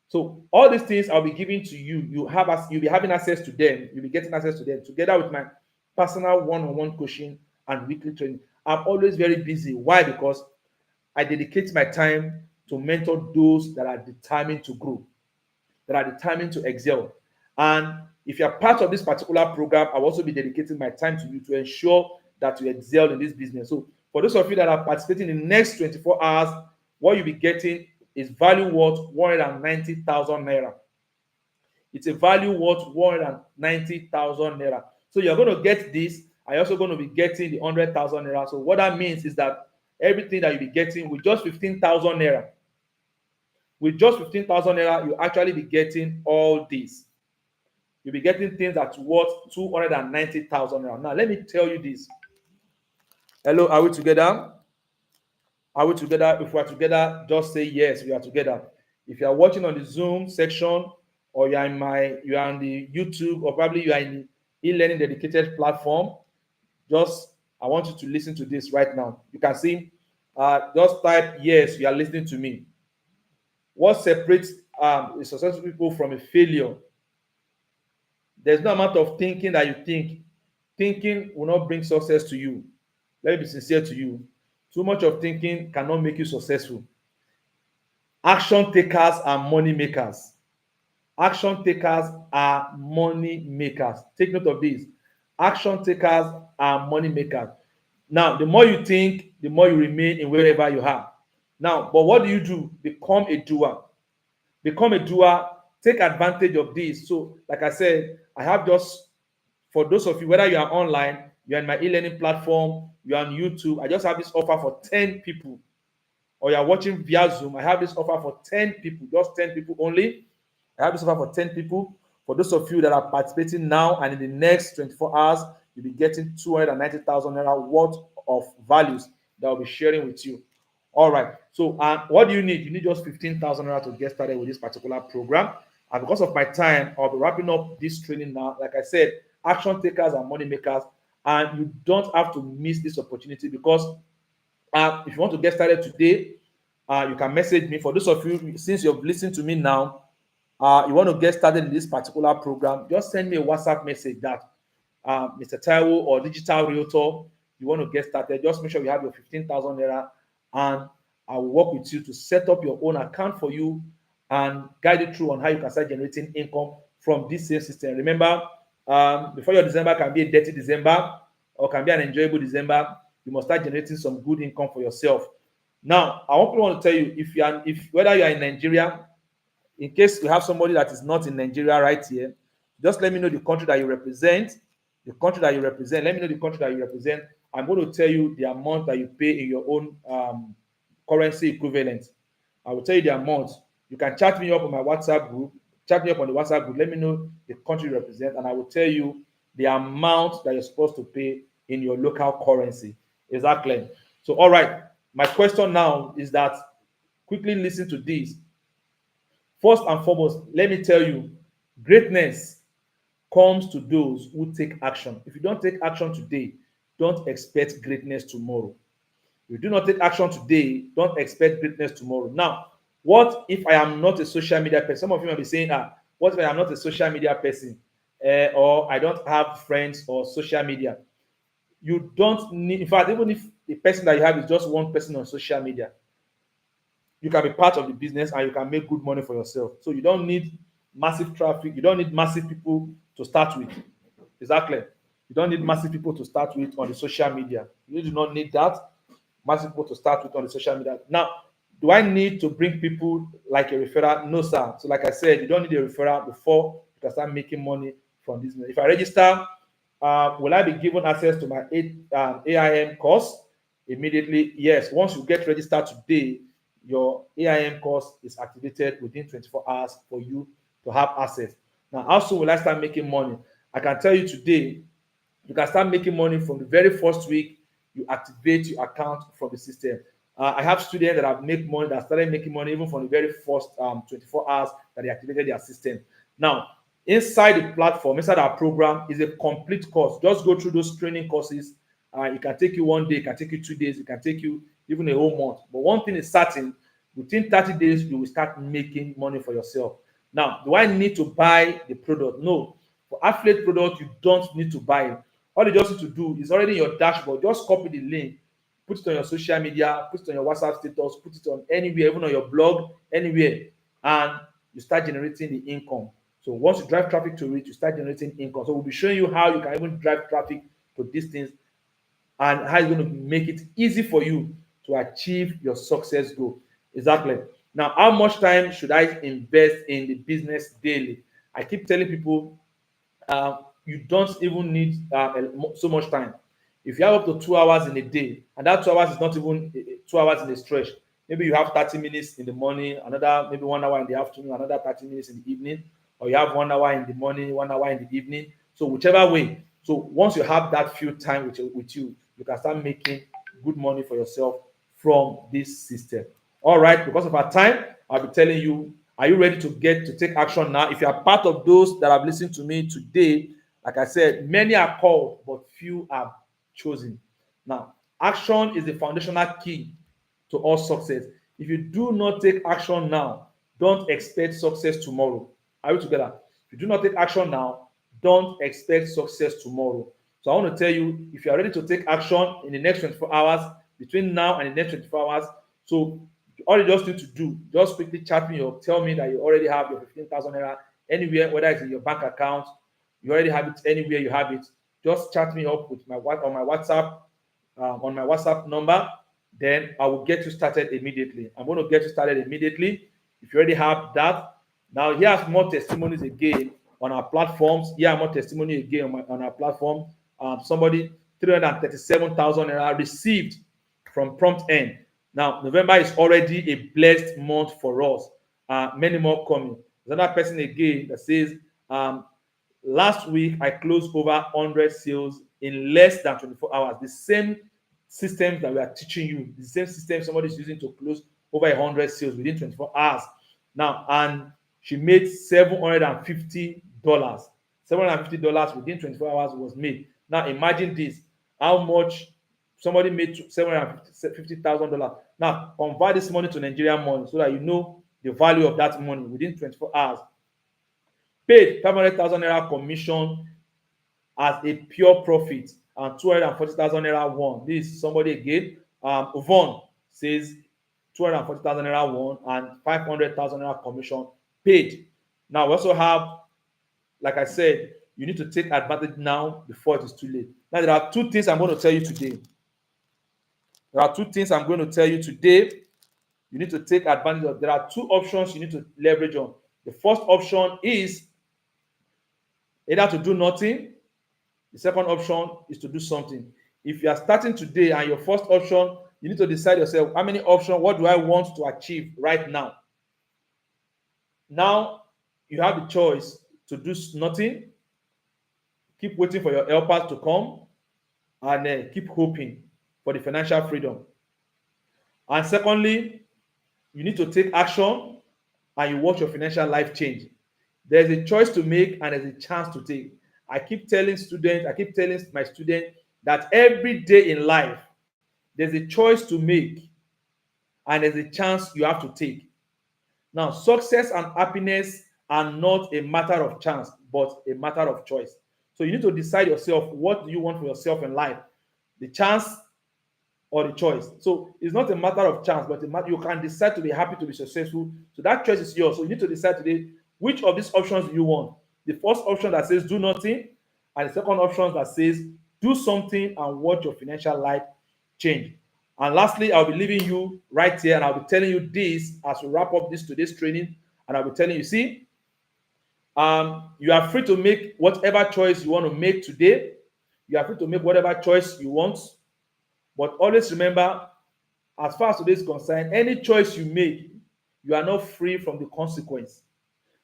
So all these things I'll be giving to you. You'll be having access to them. You'll be getting access to them together with my personal one-on-one coaching and weekly training. I'm always very busy. Why? Because I dedicate my time to mentor those that are determined to grow, that are determined to excel. And if you're part of this particular program, I'll also be dedicating my time to you to ensure that you excel in this business. So for those of you that are participating in the next 24 hours, what you'll be getting is value worth 190,000 naira. It's a value worth 190,000 naira. So you're going to get this. I'm also going to be getting the 100,000 naira. So what that means is that everything that you'll be getting with just 15,000 naira, with just 15,000 naira, you actually be getting all this. You'll be getting things that's worth 290,000 naira. Now, let me tell you this. Hello, are we together? Are we together? If we are together, just say yes, we are together. If you are watching on the Zoom section, or you are on the YouTube, or probably you are in the e-learning dedicated platform, just I want you to listen to this right now. You can see, just type yes, you are listening to me. What separates a successful people from a failure? There's no amount of thinking that you think. Thinking will not bring success to you. Let me be sincere to you. Too much of thinking cannot make you successful. Action takers are money makers. Action takers are money makers. Take note of this. Action takers are money makers. Now, the more you think, the more you remain in wherever you are. Now, but what do? Become a doer. Become a doer. Take advantage of this. So, like I said, I have just for those of you, whether you are online, you're in my e-learning platform, you're on YouTube, I just have this offer for 10 people. Or you're watching via Zoom, I have this offer for 10 people, just 10 people only. I have this offer for 10 people. For those of you that are participating now and in the next 24 hours, you'll be getting 290,000 naira worth of values that I'll be sharing with you. All right. So, what do you need? You need just 15,000 naira to get started with this particular program. And because of my time, I'll be wrapping up this training now. Like I said, action takers and money makers, and you don't have to miss this opportunity because if you want to get started today, You can message me. For those of you, since you've listened to me now, you want to get started in this particular program, just send me a WhatsApp message that Mr. Taiwo or Digital Realtor, you want to get started. Just make sure you have your 15,000 naira, and I will work with you to set up your own account for you and guide you through on how you can start generating income from this same system. Remember, before your December can be a dirty December or can be an enjoyable December, you must start generating some good income for yourself. Now, I want to tell you, if whether you are in Nigeria, in case you have somebody that is not in Nigeria right here, just let me know the country that you represent. The country that you represent. Let me know the country that you represent. I'm going to tell you the amount that you pay in your own currency equivalent. I will tell you the amount. You can chat me up on my WhatsApp group. Chat me up on the WhatsApp group. Let me know the country you represent, and I will tell you the amount that you're supposed to pay in your local currency. Exactly. So, all right. My question now is that quickly listen to this. First and foremost, let me tell you, greatness comes to those who take action. If you don't take action today, don't expect greatness tomorrow. If you do not take action today, don't expect greatness tomorrow. Now, what if I am not a social media person? Some of you might be saying, what if I am not a social media person? Or I don't have friends or social media. You don't need, in fact, even if the person that you have is just one person on social media, you can be part of the business and you can make good money for yourself. So you don't need massive traffic, you don't need massive people to start with. Exactly. You don't need massive people to start with on the social media. You do not need that massive people to start with on the social media. Now, do I need to bring people like a referral? No, sir. So, like I said, you don't need a referral before you can start making money from this. If I register, will I be given access to my AIM course immediately? Yes. Once you get registered today, your AIM course is activated within 24 hours for you to have access. Now, how soon will I start making money? I can tell you today, you can start making money from the very first week you activate your account from the system. I have students that have made money, that started making money even from the very first 24 hours that they activated their system. Now, inside the platform, inside our program, is a complete course. Just go through those training courses. It can take you 1 day, it can take you 2 days, it can take you even a whole month. But one thing is certain, within 30 days, you will start making money for yourself. Now, do I need to buy the product? No. For affiliate product, you don't need to buy it. All you just need to do is already in your dashboard. Just copy the link, put it on your social media, put it on your WhatsApp status, put it on anywhere, even on your blog, anywhere, and you start generating the income. So once you drive traffic to it, you start generating income. So we'll be showing you how you can even drive traffic to these things and how it's going to make it easy for you to achieve your success goal. Exactly. Now, how much time should I invest in the business daily? I keep telling people you don't even need so much time. If you have up to 2 hours in a day, and that 2 hours is not even 2 hours in a stretch, maybe you have 30 minutes in the morning, another maybe 1 hour in the afternoon, another 30 minutes in the evening, or you have 1 hour in the morning, 1 hour in the evening. So whichever way. So once you have that few time with you, you can start making good money for yourself from this system. All right, because of our time, I'll be telling you, are you ready to get to take action now? If you are part of those that have listened to me today, like I said, many are called, but few are chosen. Now, action is the foundational key to all success. If you do not take action now, don't expect success tomorrow. Are we together? If you do not take action now, don't expect success tomorrow. So I want to tell you, if you are ready to take action in the next 24 hours, between now and the next 24 hours, so all you just need to do, just quickly chat me or tell me that you already have your 15,000 naira anywhere, whether it's in your bank account, you already have it anywhere you have it. Just chat me up with my on my WhatsApp number. Then I will get you started immediately. I'm going to get you started immediately. If you already have that, now here's more testimonies again on our platforms. Here are more testimony again on our platform. Somebody 337,000 naira received from prompt end. Now, November is already a blessed month for us. Many more coming. There's another person again that says, last week I closed over 100 sales in less than 24 hours. The same systems that we are teaching you, the same system somebody is using to close over 100 sales within 24 hours. Now, and she made $750. $750 within 24 hours was made. Now, imagine this, how much somebody made $750,000. Now, convert this money to Nigerian money so that you know the value of that money within 24 hours. Paid 500,000 naira commission as a pure profit and 240,000 naira won. This is somebody again. Yvonne says 240,000 naira won and 500,000 naira commission paid. Now, we also have, like I said, you need to take advantage now before it is too late. Now, there are two things I'm going to tell you today. There are two things I'm going to tell you today. You need to take advantage of. There are two options you need to leverage on. The first option is either to do nothing. The second option is to do something. If you are starting today and your first option, you need to decide yourself, how many options, what do I want to achieve right now? Now you have the choice to do nothing, keep waiting for your helpers to come, and keep hoping for the financial freedom. And secondly, you need to take action and you watch your financial life change. There's a choice to make and there's a chance to take. I keep telling my students that every day in life, there's a choice to make and there's a chance you have to take. Now, success and happiness are not a matter of chance, but a matter of choice. So you need to decide yourself, what do you want for yourself in life? The chance or the choice. So it's not a matter of chance, but you can decide to be happy, to be successful. So that choice is yours. So you need to decide today, which of these options do you want? The first option that says do nothing, and the second option that says do something and watch your financial life change. And lastly, I'll be leaving you right here, and I'll be telling you this as we wrap up this today's training. And I'll be telling you, see, you are free to make whatever choice you want to make today. You are free to make whatever choice you want. But always remember, as far as today is concerned, any choice you make, you are not free from the consequence.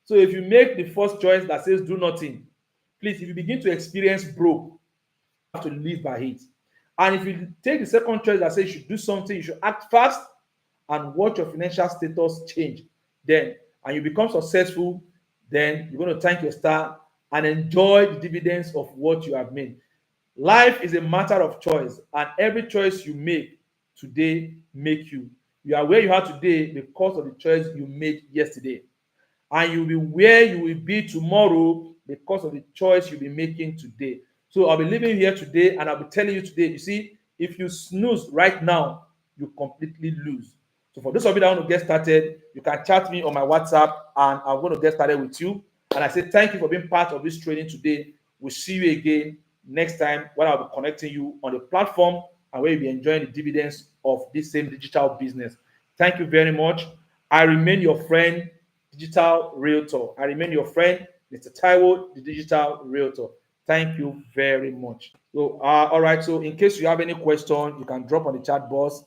So if you make the first choice that says do nothing, please, if you begin to experience broke, you have to live by it. And if you take the second choice that says you should do something, you should act fast and watch your financial status change. Then, and you become successful, then you're going to thank your star and enjoy the dividends of what you have made. Life is a matter of choice, and every choice you make today make you. You are where you are today because of the choice you made yesterday, and you'll be where you will be tomorrow because of the choice you'll be making today. So I'll be leaving you here today, and I'll be telling you today. You see, if you snooze right now, you completely lose. So for those of you that want to get started, you can chat me on my WhatsApp, and I'm going to get started with you. And I say thank you for being part of this training today. We'll see you again next time when I'll be connecting you on the platform and where you'll be enjoying the dividends of this same digital business. Thank you very much. I remain your friend, Digital Realtor. I remain your friend, Mr. Taiwo, the Digital Realtor. Thank you very much. So, all right. So, in case you have any question, you can drop on the chat box.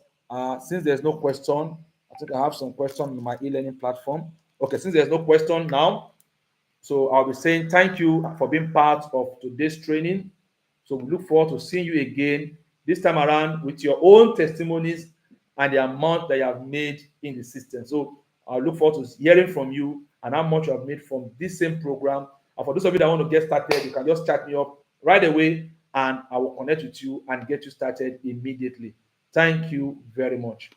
Since there's no question, I think I have some question on my e-learning platform. Okay, since there's no question now, so I'll be saying thank you for being part of today's training. So we look forward to seeing you again this time around with your own testimonies and the amount that you have made in the system. So I look forward to hearing from you and how much you have made from this same program. And for those of you that want to get started, you can just chat me up right away and I will connect with you and get you started immediately. Thank you very much.